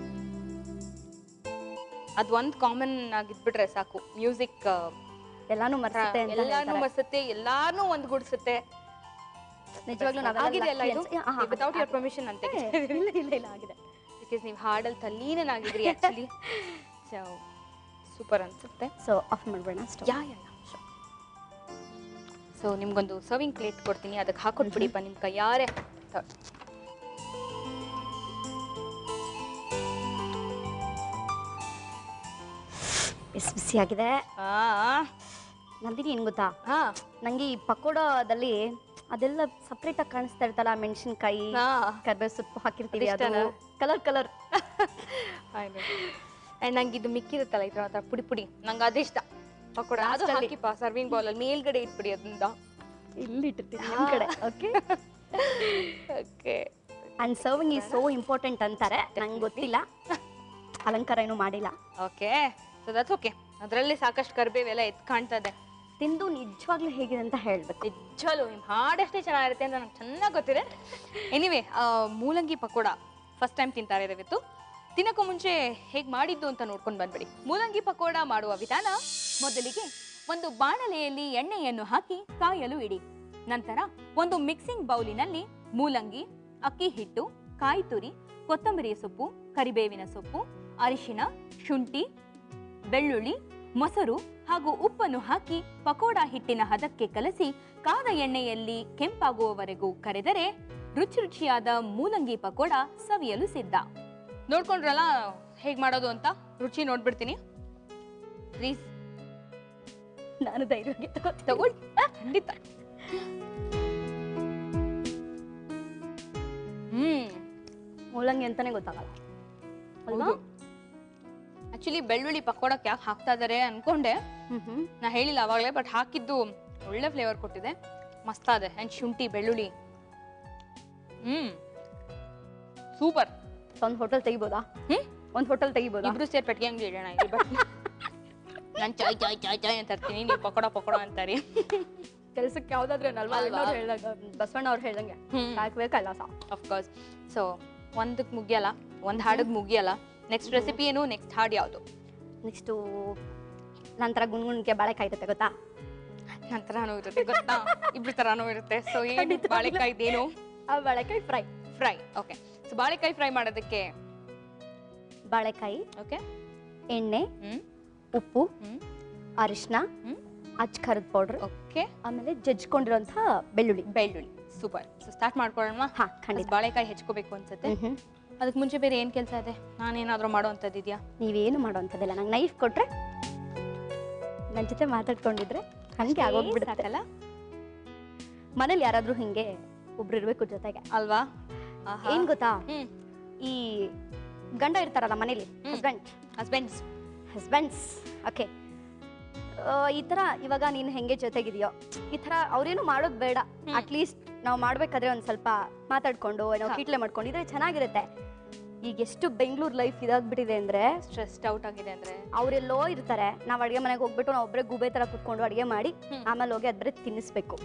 ಅದ್ ಒಂದ್ ಕಾಮನ್ ಆಗಿದ್ಬಿಟ್ರೆ ಸಾಕು, ಮ್ಯೂಸಿಕ್ ಎಲ್ಲಾನು ಮರ್ಸುತ್ತೆ ಅಂತ ಎಲ್ಲಾನು ಮರ್ಸುತ್ತೆ, ಎಲ್ಲಾರ್ನು ಒಂದ್ಗೂಡ್ಸುತ್ತೆ. ನಿಜವಾಗ್ಲೂ ಆಗಿದೆ ಅಲ್ಲ ಇದು? ವಿತೌಟ್ ಯುವರ್ ಪರ್ಮಿಷನ್ ಅಂತ ಇಲ್ಲ ಆಗಿದೆ. ಬಿಕಾಸ್ ನೀವು ಹಾಡಲ್ಲಿ ತಲ್ಲೀನಾಗಿದ್ರಿ ಆಕ್ಚುಲಿ. ಸೊ ಸೂಪರ್ ಅನ್ಸುತ್ತೆ. ಸೊ ಆಫ್ ಮಾಡ್ಬೇಡ ಸ್ಟವ್. ಯಾ ಸೊ ನಿಮ್ಗೊಂದು ಸರ್ವಿಂಗ್ ಪ್ಲೇಟ್ ಕೊಡ್ತೀನಿ, ಅದಕ್ಕೆ ಹಾಕೊಟ್ಬಿಡಿಪ್ಪ ನಿಮ್ ಕೈಯಾರೆ. ಬಿಸಿ ಆಗಿದೆ. ನಂದಿನಿ ಏನ್ ಗೊತ್ತಾ, ಹಾ ನಂಗೆ ಈ ಪಕೋಡದಲ್ಲಿ ಅದೆಲ್ಲ ಸಪ್ರೇಟ್ ಆಗಿ ಕಾಣಿಸ್ತಾ ಇರ್ತಲ್ಲ, ಮೆಣಸಿನ್ಕಾಯಿ ಕರ್ಬೇವು ಸೊಪ್ಪು ಹಾಕಿರ್ತೀವಿ, ಅದು ಕಲರ್ ಅಂಡ್ ನಂಗೆ ಇದು ಮಿಕ್ಕಿರುತ್ತಲ್ಲ ಇದ್ರ ಹತ್ರ ಪುಡಿ ಪುಡಿ, ನಂಗೆ ಅದಿಷ್ಟ. ಪಕೋಡ ಅದು ಹಾಕಿಪ್ಪ ಸರ್ವಿಂಗ್ ಬೌಲ್ ಅಲ್ಲಿ ಮೇಲ್ಗಡೆ ಇಟ್ಬಿಡಿ ಅದನ್ನ. ಇಲ್ಲಿ ಇಟ್ಟಿರ್ತೀನಿ ನಿಮ್ ಕಡೆ. Okay okay. And serving is so important ಅಂತಾರೆ, ನಂಗೆ ಗೊತ್ತಿಲ್ಲ, ಅಲಂಕಾರ ಏನು ಮಾಡಿಲ್ಲ. Okay, so that's okay. ಅದರಲ್ಲಿ ಸಾಕಷ್ಟು ಕರ್ಬೇವೆಲ್ಲ ಎದ್ದು ಕಾಣ್ತದೆ. ತಿಂದು ನಿಜವಾಗ್ಲೂ ಹೇಗಿದೆ ಅಂತ ಹೇಳ್ಬೇಕು. ನಿಜವಾಗ್ಲೂ ನಿಮ್ಮ ಹಾಡಷ್ಟೇ ಚೆನ್ನಾಗಿರುತ್ತೆ ಅಂತ ನಂಗೆ ಚೆನ್ನಾಗಿ ಗೊತ್ತಿದೆ. ಎನಿವೆ, ಮೂಲಂಗಿ ಪಕೋಡ ಫಸ್ಟ್ ಟೈಮ್ ತಿಂತಾ ಇದ್ದೇವೆ ಇವತ್ತು. ತಿನ್ನಕ್ಕೂ ಮುಂಚೆ ಹೇಗೆ ಮಾಡಿದ್ದು ಅಂತ ನೋಡ್ಕೊಂಡು ಬಂದ್ಬಿಡಿ. ಮೂಲಂಗಿ ಪಕೋಡ ಮಾಡುವ ವಿಧಾನ: ಮೊದಲಿಗೆ ಒಂದು ಬಾಣಲೆಯಲ್ಲಿ ಎಣ್ಣೆಯನ್ನು ಹಾಕಿ ಕಾಯಲು ಇಡಿ. ನಂತರ ಒಂದು ಮಿಕ್ಸಿಂಗ್ ಬೌಲಿನಲ್ಲಿ ಮೂಲಂಗಿ, ಅಕ್ಕಿ ಹಿಟ್ಟು, ಕಾಯಿ ತುರಿ, ಕೊತ್ತಂಬರಿ ಸೊಪ್ಪು, ಕರಿಬೇವಿನ ಸೊಪ್ಪು, ಅರಿಶಿನ, ಶುಂಠಿ, ಬೆಳ್ಳುಳ್ಳಿ, ಮೊಸರು ಹಾಗೂ ಉಪ್ಪನ್ನು ಹಾಕಿ ಪಕೋಡ ಹಿಟ್ಟಿನ ಹದಕ್ಕೆ ಕಲಸಿ ಕಾದ ಎಣ್ಣೆಯಲ್ಲಿ ಕೆಂಪಾಗುವವರೆಗೂ ಕರೆದರೆ ರುಚಿ ರುಚಿಯಾದ ಮೂಲಂಗಿ ಪಕೋಡ ಸವಿಯಲು ಸಿದ್ಧ. ನೋಡ್ಕೊಂಡ್ರಲ್ಲ ಹೇಗೆ ಮಾಡೋದು ಅಂತ? ರುಚಿ ನೋಡ್ಬಿಡ್ತೀನಿ ಪ್ಲೀಸ್. ನಾನು ಧೈರ್ಯವಾಗಿ ತಗೊಳ್ಳಿ, ಖಂಡಿತ. ಮೂಲಂಗಿ ಅಂತಾನೆ ಗೊತ್ತಾಗಲ್ಲ ಅಲ್ವಾ? ಆಕ್ಚುಲಿ ಬೆಳ್ಳುಳ್ಳಿ ಪಕೋಡಕ್ಕೆ ಯಾಕೆ ಹಾಕ್ತಾ ಇದಾರೆ ಅನ್ಕೊಂಡೆ, ನಾ ಹೇಳಿಲ್ಲ ಅವಾಗಲೇ, ಬಟ್ ಹಾಕಿದ್ದು ಒಳ್ಳೆ ಫ್ಲೇವರ್ ಕೊಟ್ಟಿದೆ, ಮಸ್ತ್ ಅದೆ. ಅಂಡ್ ಶುಂಠಿ, ಬೆಳ್ಳುಳ್ಳಿ, ಸೂಪರ್. ಒಂದು ಹೋಟೆಲ್ ತೆಗಿಬೋದಾ? ಒಂದು ಹೋಟೆಲ್ ತೆಗಿಬೋದಾ? ಇಬ್ರು ಸೇರ್ ಪೆಟ್ಟಿಗೆ ಅಂಗಡಿ ಇಡೋಣ. ನಾನು ಚಾಯ್ ಚಾಯ್ ಚಾಯ್ ಚಾಯ್ ಅಂತ ಇರ್ತೀನಿ, ನೀವು ಪಕೋಡ ಪಕೋಡ ಅಂತಾರಿ. ಕೆಲಸಕ್ಕೆ ಯಾವ್ದಾದ್ರೆ ಬಸವಣ್ಣ ಅವ್ರು ಹೇಳ್ದಂಗೆ ಹಾಕ್ಬೇಕಲ್ಲ ಸಾ. ಅಫ್ಕೋರ್ಸ್. ಸೊ ಒಂದಕ್ಕೆ ಮುಗಿಯಲ್ಲ, ಒಂದು ಹಾಡಿಗೆ ಮುಗಿಯಲ್ಲ. ನೆಕ್ಸ್ಟ್ ರೆಸಿಪಿ ಏನು? ನೆಕ್ಸ್ಟ್ ಹಾಡು ಯಾವುದು? ನೆಕ್ಸ್ಟು ನಂತರ ಗುನ್ಗುನ್ಗೆ ಬಾಳೆಕಾಯಿ ಇರುತ್ತೆ ಗೊತ್ತಾ? ನಂತರನೂ ಇರುತ್ತೆ ಗೊತ್ತಾ, ಇಬ್ರು ತರಾನು ಇರುತ್ತೆ. ಸೊ ಏನು ಬಾಳೆಕಾಯ್ದೇನು? ಆ ಬಾಳೆಕಾಯಿ ಫ್ರೈ. ಓಕೆ. ಸೊ ಬಾಳೆಕಾಯಿ ಫ್ರೈ ಮಾಡೋದಕ್ಕೆ ಬಾಳೆಕಾಯಿ, ಓಕೆ, ಎಣ್ಣೆ, ಉಪ್ಪು, ಅರಿಶಿನ, ಅಚ್ಚ ಖಾರದ ಪೌಡರ್, ಓಕೆ, ಆಮೇಲೆ ಜಜ್ಕೊಂಡಿರೋಂಥ ಬೆಳ್ಳುಳ್ಳಿ. ಸೂಪರ್. ಸೊ ಸ್ಟಾರ್ಟ್ ಮಾಡ್ಕೊಳ್ಳೋಣ. ಹಾ, ಖಂಡಿತ. ಬಾಳೆಕಾಯಿ ಹೆಚ್ಕೋಬೇಕು ಅನ್ಸುತ್ತೆ. ಅದಕ್ಕೆ ಮುಂಚೆ ಬೇರೆ ಏನ್ ಕೆಲಸ ಇದೆ? ನಾನೇನಾದ್ರೂ ಮಾಡೋ ಅಂಥದ್ದಿದ್ಯಾ? ನೀವೇನು ಮಾಡೋವಂಥದ್ದಿಲ್ಲ. ನಂಗೆ ನೈಫ್ ಕೊಟ್ರೆ ನನ್ನ ಜೊತೆ ಮಾತಾಡ್ಕೊಂಡಿದ್ರೆ ಹಂಗೆ ಆಗೋಗ್ಬಿಡುತ್ತಲ್ಲ. ಮನೇಲಿ ಯಾರಾದ್ರೂ ಹಿಂಗೆ ಒಬ್ರು ಇರ್ಬೇಕು ಜೊತೆಗೆ ಅಲ್ವಾ? ಏನ್ ಗೊತ್ತಾ, ಈ ಗಂಡ ಇರ್ತಾರಲ್ಲ ಮನೇಲಿ, ಹಸ್ಬೆಂಡ್ಸ್ ಓಕೆ, ಈ ತರ ಇವಾಗ ನೀನು ಹೆಂಗೆ ಜೊತೆಗಿದೆಯೋ ಈ ತರ ಅವ್ರೇನು ಮಾಡೋದು ಬೇಡ. ಅಟ್ಲೀಸ್ಟ್ ನಾವು ಮಾಡ್ಬೇಕಾದ್ರೆ ಒಂದ್ ಸ್ವಲ್ಪ ಮಾತಾಡ್ಕೊಂಡು ಏನೋ ಕಿಟ್ಲೆ ಮಾಡ್ಕೊಂಡು ಇದ್ರೆ ಚೆನ್ನಾಗಿರುತ್ತೆ. ಈಗ ಎಷ್ಟು ಬೆಂಗಳೂರು ಲೈಫ್ ಇದಾಗ್ಬಿಟ್ಟಿದೆ ಅಂದ್ರೆ, ಸ್ಟ್ರೆಸ್ಡ್ ಔಟ್ ಆಗಿದೆ ಅಂದ್ರೆ, ಅವರೆಲ್ಲೋ ಇರ್ತಾರೆ, ನಾವ್ ಅಡಿಗೆ ಮನೆಗೆ ಹೋಗ್ಬಿಟ್ಟು ನಾವು ಒಬ್ಬರೇ ಗೂಬೆ ತರ ಕುತ್ಕೊಂಡು ಅಡಿಗೆ ಮಾಡಿ ಆಮೇಲೆ ಹೋಗಿ ಅದ್ ಬರೀ ತಿನ್ನಿಸ್ಬೇಕು.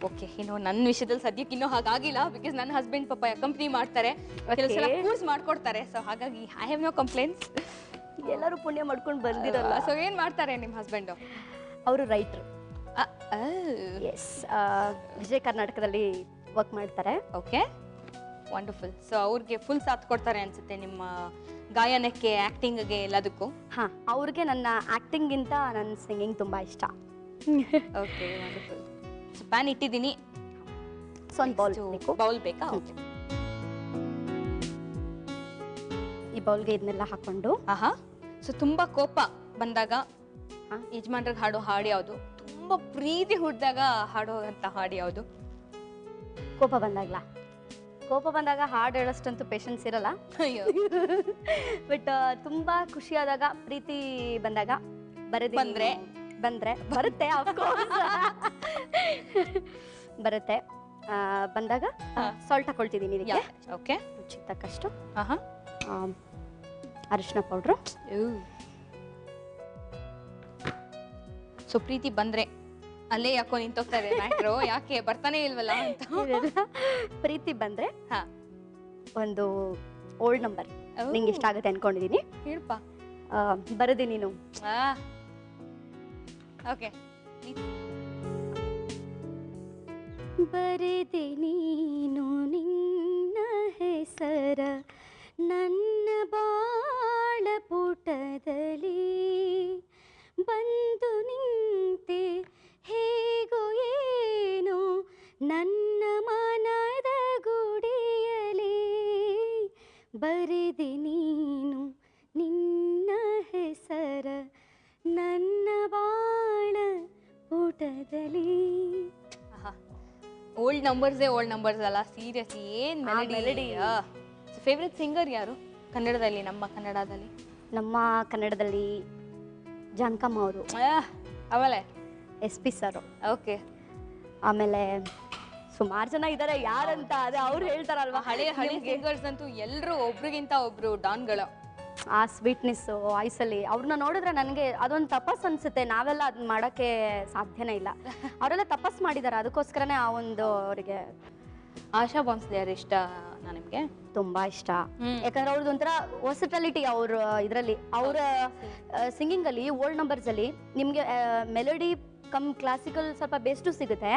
ಓಕೆ. ಇನ್ನು ನನ್ನ ವಿಷಯದಲ್ಲಿ ಸದ್ಯಕ್ಕೆ ಇನ್ನೂ ಹಾಗಾಗಿಲ್ಲ, ಬಿಕಾಸ್ ನನ್ನ ಹಸ್ಬೆಂಡ್ ಪಾಪ ಕಂಪ್ನಿ ಮಾಡ್ತಾರೆ, ಕೆಲವು ಸಲ ಕೂರ್ಸ್ ಮಾಡ್ಕೊಡ್ತಾರೆ. ಸೊ ಹಾಗಾಗಿ ಐ ಹ್ಯಾವ್ ನೋ ಕಂಪ್ಲೇಂಟ್ಸ್. ಎಲ್ಲರೂ ಪುಣ್ಯ ಮಾಡ್ಕೊಂಡು ಬಂದಿರಲ್ಲ. ಸೊ ಏನ್ ಮಾಡ್ತಾರೆ ನಿಮ್ಮ ಹಸ್ಬೆಂಡ್? ಅವರು ರೈಟ್ರು. ಎಸ್, ವಿಜಯ ಕರ್ನಾಟಕದಲ್ಲಿ ವರ್ಕ್ ಮಾಡ್ತಾರೆ. Okay, wonderful. ಸೊ ಅವ್ರಿಗೆ ಫುಲ್ ಸಾಥ್ ಕೊಡ್ತಾರೆ ಅನ್ಸುತ್ತೆ ನಿಮ್ಮ ಗಾಯನಕ್ಕೆ, ಆಕ್ಟಿಂಗ್ಗೆ, ಎಲ್ಲದಕ್ಕೂ. ಹಾ, ಅವ್ರಿಗೆ ನನ್ನ ಆಕ್ಟಿಂಗ್ ಗಿಂತ ನನ್ನ ಸಿಂಗಿಂಗ್ ತುಂಬಾ ಇಷ್ಟ. Okay, wonderful. ಸೊ ಪ್ಯಾನ್ ಇಟ್ಟಿದ್ದೀನಿ. ಸೊ ಒಂದು ಬೌಲ್ ಬೇಕು. ಬೌಲ್ ಬೇಕಾ? ಈ ಬೌಲ್ಗೆ ಇದನ್ನೆಲ್ಲ ಹಾಕೊಂಡು ಆಹಾ. ಸೊ ತುಂಬಾ ಕೋಪ ಬಂದಾಗ ಯಜಮಾನ್ರಿಗೆ ಹಾಡೋ ಹಾಡು ಯಾವುದು? ತುಂಬಾ ಪ್ರೀತಿ ಹುಟ್ಟಿದಾಗ ಹಾಡೋ ಅಂತ ಹಾಡು ಯಾವುದು? ಕೋಪ ಬಂದಾಗ ಹಾಡು ಹೇಳೋಷ್ಟಂತೂ ಪೇಷನ್ಸ್ ಇರಲ್ಲ. ಅಯ್ಯೋ. ಬಟ್ ತುಂಬಾ ಖುಷಿಯಾದಾಗ, ಪ್ರೀತಿ ಬಂದಾಗ ಬಂದ್ರೆ ಬರುತ್ತೆ ಬರುತ್ತೆ. ಬಂದಾಗ ಸಾಲ್ಟ್ ಹಾಕೊಳ್ತಿದ್ದೀನಿ ಇದಕ್ಕೆ. ಓಕೆ. ರುಚಿಗೆ ತಕ್ಕಷ್ಟು ಆಹಾ. ಅರಿಶಿನ ಪೌಡ್ರು. ಸೊ ಪ್ರೀತಿ ಬಂದ್ರೆ ಅಲ್ಲೇ ಯಾಕೋ ನಿಂತೋಗ್ತಾ ಇದೆ ಮ್ಯಾಟ್ರು, ಯಾಕೆ ಬರ್ತಾನೆ ಇಲ್ವಲ್ಲ ಅಂತ. ಪ್ರೀತಿ ಬಂದ್ರೆ ಹಾ, ಒಂದು ಓಲ್ಡ್ ನಂಬರ್ ನಿಂಗೆ ಇಷ್ಟ ಆಗುತ್ತೆ ಅನ್ಕೊಂಡಿದೀನಿ. ಹೇಳಪ್ಪ. ಬರದಿ ನೀನು. ಓಕೆ. ಬರೆದೆ ನೀನು ನಿನ್ನ ಹೆಸರ ನನ್ನ ಬಾಳ ಪುಟದಲ್ಲಿ, ಬಂದು ನಿಂತೆ ಹೇಗೋ ಏನೋ ನನ್ನ ಮನದ ಗುಡಿಯಲಿ. ಬರೆದೆ ನೀನು ನಿನ್ನ ಹೆಸರ ನನ್ನ ಬಾಳ ಪುಟದಲ್ಲಿ. ಓಲ್ಡ್ ನಂಬರ್ಸ್ ಅಲ್ಲ, ಸೀರಿಯಸ್ ಏನ್ ಮೆಲಡಿ. ಫೇವ್ರೆಟ್ ಸಿಂಗರ್ ಯಾರು ಕನ್ನಡದಲ್ಲಿ? ನಮ್ಮ ಕನ್ನಡದಲ್ಲಿ ಜಾನಕಮ್ಮ ಅವರು, ಆಮೇಲೆ SP ಸರ್. ಓಕೆ. ಆಮೇಲೆ ಸುಮಾರು ಜನ ಇದ್ದಾರೆ, ಯಾರಂತ ಅದೇ ಅವ್ರು ಹೇಳ್ತಾರಲ್ವಾ. ಹಳೆ ಸಿಂಗರ್ಸ್ ಅಂತೂ ಎಲ್ಲರೂ ಒಬ್ರಿಗಿಂತ ಒಬ್ರು ಡಾನ್ಗಳು. ಆ ಸ್ವೀಟ್ನೆಸ್ ವಾಯ್ಸಲ್ಲಿ ಅವ್ರನ್ನ ನೋಡಿದ್ರೆ ನನಗೆ ಅದೊಂದು ತಪಸ್ ಅನ್ಸುತ್ತೆ. ನಾವೆಲ್ಲ ಅದನ್ನ ಮಾಡೋಕ್ಕೆ ಸಾಧ್ಯನೇ ಇಲ್ಲ. ಅವರೆಲ್ಲ ತಪಸ್ ಮಾಡಿದ್ದಾರೆ, ಅದಕ್ಕೋಸ್ಕರನೇ ಆ ಒಂದು ಅವರಿಗೆ. ಆಶಾ ಭೋಂಸ್ಲೆ ಯಾರು ಇಷ್ಟ ನಿಮ್ಗೆ? ತುಂಬಾ ಇಷ್ಟ. ಯಾಕಂದ್ರೆ ಅವ್ರದ್ದು ಒಂಥರ ವರ್ಸಿಟಾಲಿಟಿ ಅವ್ರ ಇದರಲ್ಲಿ. ಅವರ ಸಿಂಗಿಂಗ್ ಅಲ್ಲಿ ಓಲ್ಡ್ ನಂಬರ್ಸ್ ಅಲ್ಲಿ ನಿಮ್ಗೆ ಮೆಲೋಡಿ ಕಮ್ ಕ್ಲಾಸಿಕಲ್ ಸ್ವಲ್ಪ ಬೆಸ್ಟು ಸಿಗುತ್ತೆ,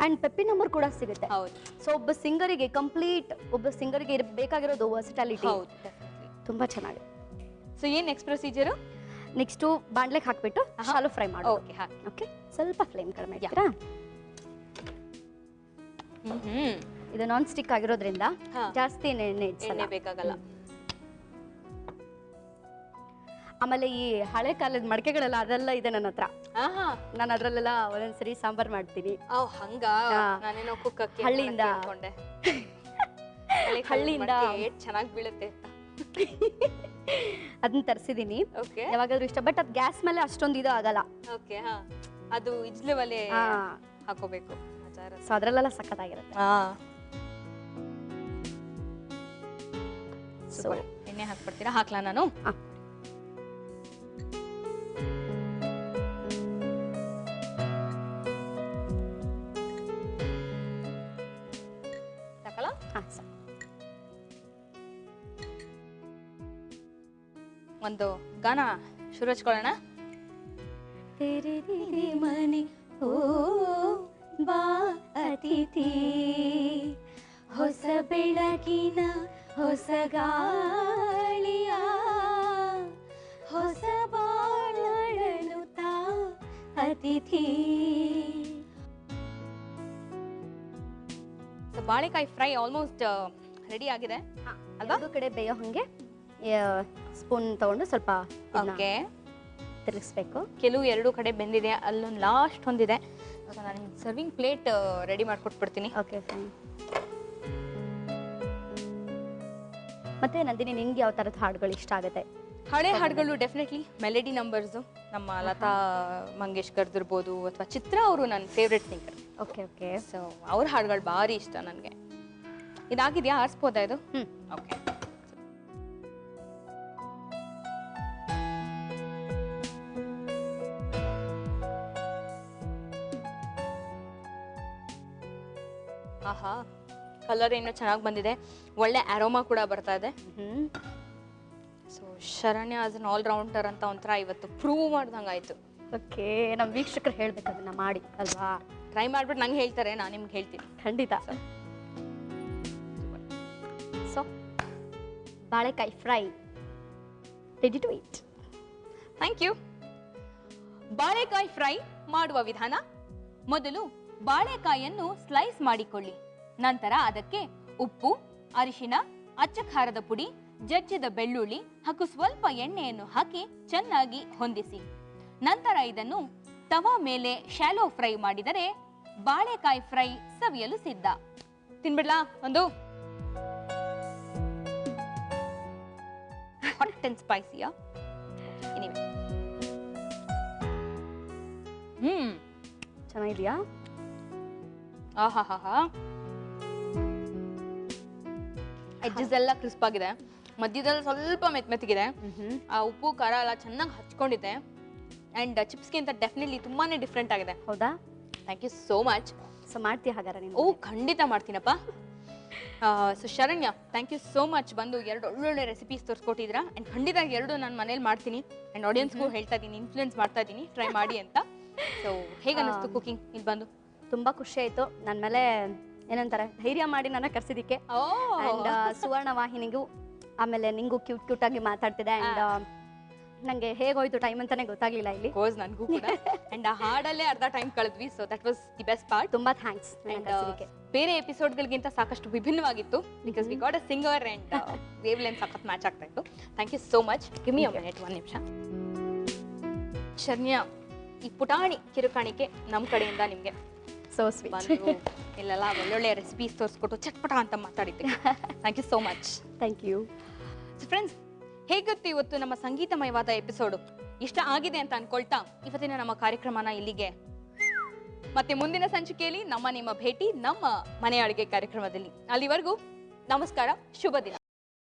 ಅಂಡ್ ಪೆಪ್ಪಿ ನಂಬರ್ ಕೂಡ ಸಿಗುತ್ತೆ. ಸೊ ಒಬ್ಬ ಸಿಂಗರಿಗೆ ಬೇಕಾಗಿರೋದು ವರ್ಸಿಟಾಲಿಟಿ. ತುಂಬಾ ಚೆನ್ನಾಗಿದೆ. ಸೊ ಏನ್ ನೆಕ್ಸ್ಟ್ ಪ್ರೊಸೀಜರು? ನೆಕ್ಸ್ಟ್ ಬಾಂಡ್ಲೆಗೆ ಹಾಕ್ಬಿಟ್ಟು ಶಾಲೋ ಫ್ರೈ ಮಾಡಿ. ಓಕೆ, ಸ್ವಲ್ಪ ಫ್ಲೇಮ್ ಕಡಿಮೆ ಇಡ್ತೀರಾ? ಇದು ನಾನ್ ಸ್ಟಿಕ್ ಆಗಿರೋದ್ರಿಂದ ಜಾಸ್ತಿ ಎಣ್ಣೆ ಬೇಕಾಗಲ್ಲ. ಆಮೇಲೆ ಈ ಹಳೆ ಕಾಲದ ಮಡಕೆಗಳೆಲ್ಲ ಅದೆಲ್ಲ ಇದೆ ನನ್ನ ಹತ್ರ. ನಾನು ಅದ್ರಲ್ಲೆಲ್ಲ ಒಂದೊಂದ್ಸರಿ ಸಾಂಬಾರ್ ಮಾಡ್ತೀನಿ. ಹಳ್ಳಿಯಿಂದ ಚೆನ್ನಾಗಿ ಬೀಳುತ್ತೆ ಅದನ್ನ ತರಿಸಿದೀನಿ. ಯಾವಾಗಾದ್ರೂ ಇಷ್ಟ. ಬಟ್ ಅದ್ ಗ್ಯಾಸ್ ಮೇಲೆ ಅಷ್ಟೊಂದು ಇದು ಆಗಲ್ಲ. ಅದು ಇಜ್ಲು ಒಲೆ ಹಾಕೋಬೇಕು. ಸೊ ಅದ್ರಲ್ಲೆಲ್ಲ ಸಖತ್ತಾಗಿರುತ್ತೆ. ಸೊ ಎಣ್ಣೆ ಹಾಕ್ಬಿಡ್ತೀರಾ? ಹಾಕ್ಲಾ ನಾನು? ಸಾಕಲ್ಲ? ಒಂದು ಗಾನ ಶುರು ಹಚ್ಕೊಳ್ಳೋಣ. ತೆರೆದಿದೆ ಮನೆ ಓ ಬಾ ಅತಿಥಿ, ಹೊಸ ಬೆಳಕಿನ ಹೊಸ ಗಾಳಿಯ ಹೊಸ ಬಾಳನು ತಾ ಅತಿಥಿ. ಬಾಳೆಕಾಯಿ ಫ್ರೈ ಆಲ್ಮೋಸ್ಟ್ ರೆಡಿ ಆಗಿದೆ ಅಲ್ವಾ? ಒಂದು ಕಡೆ ಬೇಯೋ ಹಂಗೆ ಸ್ಪೂನ್ ತಗೊಂಡು ಸ್ವಲ್ಪ ತಿರುಗಿಸ್ಬೇಕು. ಕೆಲವು ಎರಡು ಕಡೆ ಬೆಂದಿದೆ, ಅಲ್ಲೊಂದು ಲಾಸ್ಟ್ ಒಂದಿದೆ. ನಾನು ಸರ್ವಿಂಗ್ ಪ್ಲೇಟ್ ರೆಡಿ ಮಾಡ್ಕೊಟ್ಬಿಡ್ತೀನಿ. Okay fine. ಮತ್ತೆ ನಂದಿನಿ, ನಿನ್ಗೆ ಯಾವ ಥರದ ಹಾಡುಗಳು ಇಷ್ಟ ಆಗುತ್ತೆ? ಹಳೆ ಹಾಡುಗಳು ಡೆಫಿನೆಟ್ಲಿ ಮೆಲಡಿ ನಂಬರ್ಸು. ನಮ್ಮ ಲತಾ ಮಂಗೇಶ್ಕರ್ದಿರ್ಬೋದು ಅಥವಾ ಚಿತ್ರ ಅವರು ನನ್ನ ಫೇವ್ರೆಟ್ ಸಿಂಗರ್. ಓಕೆ. ಸೊ ಅವ್ರ ಹಾಡುಗಳು ಭಾರಿ ಇಷ್ಟ ನನಗೆ. ಇದಾಗಿದೆಯಾ? ಆರಿಸ್ಬೋದಾ ಇದು? ಓಕೆ. ಆಹಾ, ಕಲರ್ ಏನೋ ಚೆನ್ನಾಗಿ ಬಂದಿದೆ, ಒಳ್ಳೆ ಅರೋಮಾ ಕೂಡ ಬರ್ತಾ ಇದೆ. So Sharanya as an all rounder ಅಂತ ಒಂಥರ ಇವತ್ತು ಪ್ರೂವ್ ಮಾಡ್ದಂಗಾಯ್ತು. ಓಕೆ, ನಮ್ಮ ವೀಕ್ಷಕರು ಹೇಳ್ಬೇಕು ಅದನ್ನ ಮಾಡಿ ಅಲ್ವಾ? ಟ್ರೈ ಮಾಡ್ಬಿಟ್ಟು ನಂಗೆ ಹೇಳ್ತಾರೆ, ನಾನು ನಿಮ್ಗೆ ಹೇಳ್ತೀನಿ. ಖಂಡಿತ. ಸೊ ಬಾಳೆಕಾಯಿ fry ready to eat. Thank you. ಬಾಳೆಕಾಯಿ ಫ್ರೈ ಮಾಡುವ ವಿಧಾನ: ಮೊದಲು ಬಾಳೆಕಾಯನ್ನು ಸ್ಲೈಸ್ ಮಾಡಿಕೊಳ್ಳಿ. ನಂತರ ಅದಕ್ಕೆ ಉಪ್ಪು, ಅರಿಶಿನ, ಅಚ್ಚ ಖಾರದ ಪುಡಿ, ಜಜ್ಜಿದ ಬೆಳ್ಳುಳ್ಳಿ ಹಾಗೂ ಸ್ವಲ್ಪ ಎಣ್ಣೆಯನ್ನು ಹಾಕಿ ಚೆನ್ನಾಗಿ ಹೊಂದಿಸಿ. ನಂತರ ಇದನ್ನು ತವಾ ಮೇಲೆ ಶಾಲೋ ಫ್ರೈ ಮಾಡಿದರೆ ಬಾಳೆಕಾಯಿ ಫ್ರೈ ಸವಿಯಲು ಸಿದ್ಧ. ತಿನ್ಬಿಡ್ಲಾ ಒಂದು? Hot and ಸ್ಪೈಸಿಯಾ? ಎನಿವೆ, ಚೆನ್ನಾಗಿದ್ಯಾ? ಆಹಾಹಾ, ಎಡ್ಜಸ್ ಎಲ್ಲ ಕ್ರಿಸ್ಪ್ ಆಗಿದೆ, ಮಧ್ಯದಲ್ಲಿ ಸ್ವಲ್ಪ ಮೆತ್ತಗಿದೆ, ಆ ಉಪ್ಪು ಖಾರ ಎಲ್ಲ ಚೆನ್ನಾಗಿ ಹಚ್ಕೊಂಡಿದೆ. ಅಂಡ್ ಚಿಪ್ಸ್ಗಿಂತ ಡೆಫಿನೆಟ್ಲಿ ತುಂಬಾನೇ ಡಿಫ್ರೆಂಟ್ ಆಗಿದೆ. ಹೌದಾ? Thank you so much. So ಮಾಡ್ತೀಯ ಹಾಗಾದ್ರೆ ನೀನು? ಓ, ಖಂಡಿತ ಮಾಡ್ತೀನಪ್ಪ. So Sharanya, thank you so much. ಬಂದು 2 ಒಳ್ಳೊಳ್ಳೆ ರೆಸಿಪೀಸ್ ತೋರಿಸ್ಕೊಟ್ಟಿದ್ದೀರಾ. ಆ್ಯಂಡ್ ಖಂಡಿತ 2 ನಾನು ಮನೇಲಿ ಮಾಡ್ತೀನಿ. ಆ್ಯಂಡ್ ಆಡಿಯನ್ಸ್ಗೂ ಹೇಳ್ತಾ ಇದ್ದೀನಿ, ಇನ್ಫ್ಲೂಯೆನ್ಸ್ ಮಾಡ್ತಾ ಇದ್ದೀನಿ, ಟ್ರೈ ಮಾಡಿ ಅಂತ. ಸೊ ಹೇಗೆ ಅನ್ನಿಸ್ತು ಕುಕಿಂಗ್ ಇಲ್ಲಿ ಬಂದು? ತುಂಬಾ ಖುಷಿ ಆಯ್ತು. ನನ್ನ ಮೇಲೆ ಏನಂತಾರೆ ಧೈರ್ಯ ಮಾಡಿ ನನ್ನ ಕರ್ಸಿದಕ್ಕೆ. ಅಂಡ್ ಸುವರ್ಣ ವಾಹಿನಿಗೂ ಆಮೇಲೆ ನಿಂಗೂ ಕ್ಯೂಟ್ ಆಗಿ ಮಾತಾಡ್ತಿದೆ. ಅಂಡ್ ನಂಗೆ ಹೇಗೋಯ್ತು ಟೈಮ್ ಅಂತಾನೆ ಗೊತ್ತಾಗ್ಲಿಲ್ಲ ಇಲ್ಲಿ. ಕೋರ್ಸ್ ನನಗೂ ಕೂಡ. ಅಂಡ್ ಆ ಹಾಡಲ್ಲೇ ಅರ್ಧ ಟೈಮ್ ಕಳೆದ್ವಿ. So that was the best part. ತುಂಬಾ ಥ್ಯಾಂಕ್ಸ್. ಬೇರೆ ಎಪಿಸೋಡ್ಗಳಿಗಿಂತ ಸಾಕಷ್ಟು ವಿಭಿನ್ನವಾಗಿತ್ತು. Because we got a singer and wavelength ಸಖತ್ ಮ್ಯಾಚ್ ಆಗ್ತಾ ಇತ್ತು. Thank you so much. Give me a minute, 1 ನಿಮಿಷ. ಶರಣ್ಯ, ಈ ಪುಟಾಣಿ ಕಿರುಕಾಣಿಕೆ ನಮ್ಮ ಕಡೆಯಿಂದ ನಿಮಗೆ. So sweet. ಬಂದು ಇಲ್ಲೆಲ್ಲ ಒಳ್ಳೊಳ್ಳೆ ರೆಸಿಪೀಸ್ ತೋರಿಸ್ಕೊಟ್ಟು ಚಟ್ಪಟ ಅಂತ ಮಾತಾಡಿದ್ದೆ. Thank you so much. Thank you. So friends, ಹೇಗಿತ್ತು ಇವತ್ತು ನಮ್ಮ ಸಂಗೀತಮಯವಾದ ಎಪಿಸೋಡು? ಇಷ್ಟ ಆಗಿದೆ ಅಂತ ಅನ್ಕೊಳ್ತಾ ಇವತ್ತಿನ ನಮ್ಮ ಕಾರ್ಯಕ್ರಮನ ಇಲ್ಲಿಗೆ. ಮತ್ತೆ ಮುಂದಿನ ಸಂಚಿಕೆಯಲ್ಲಿ ನಿಮ್ಮ ಭೇಟಿ ನಮ್ಮ ಮನೆ ಅಡುಗೆ ಕಾರ್ಯಕ್ರಮದಲ್ಲಿ. ಅಲ್ಲಿವರೆಗೂ ನಮಸ್ಕಾರ, ಶುಭ ದಿನ.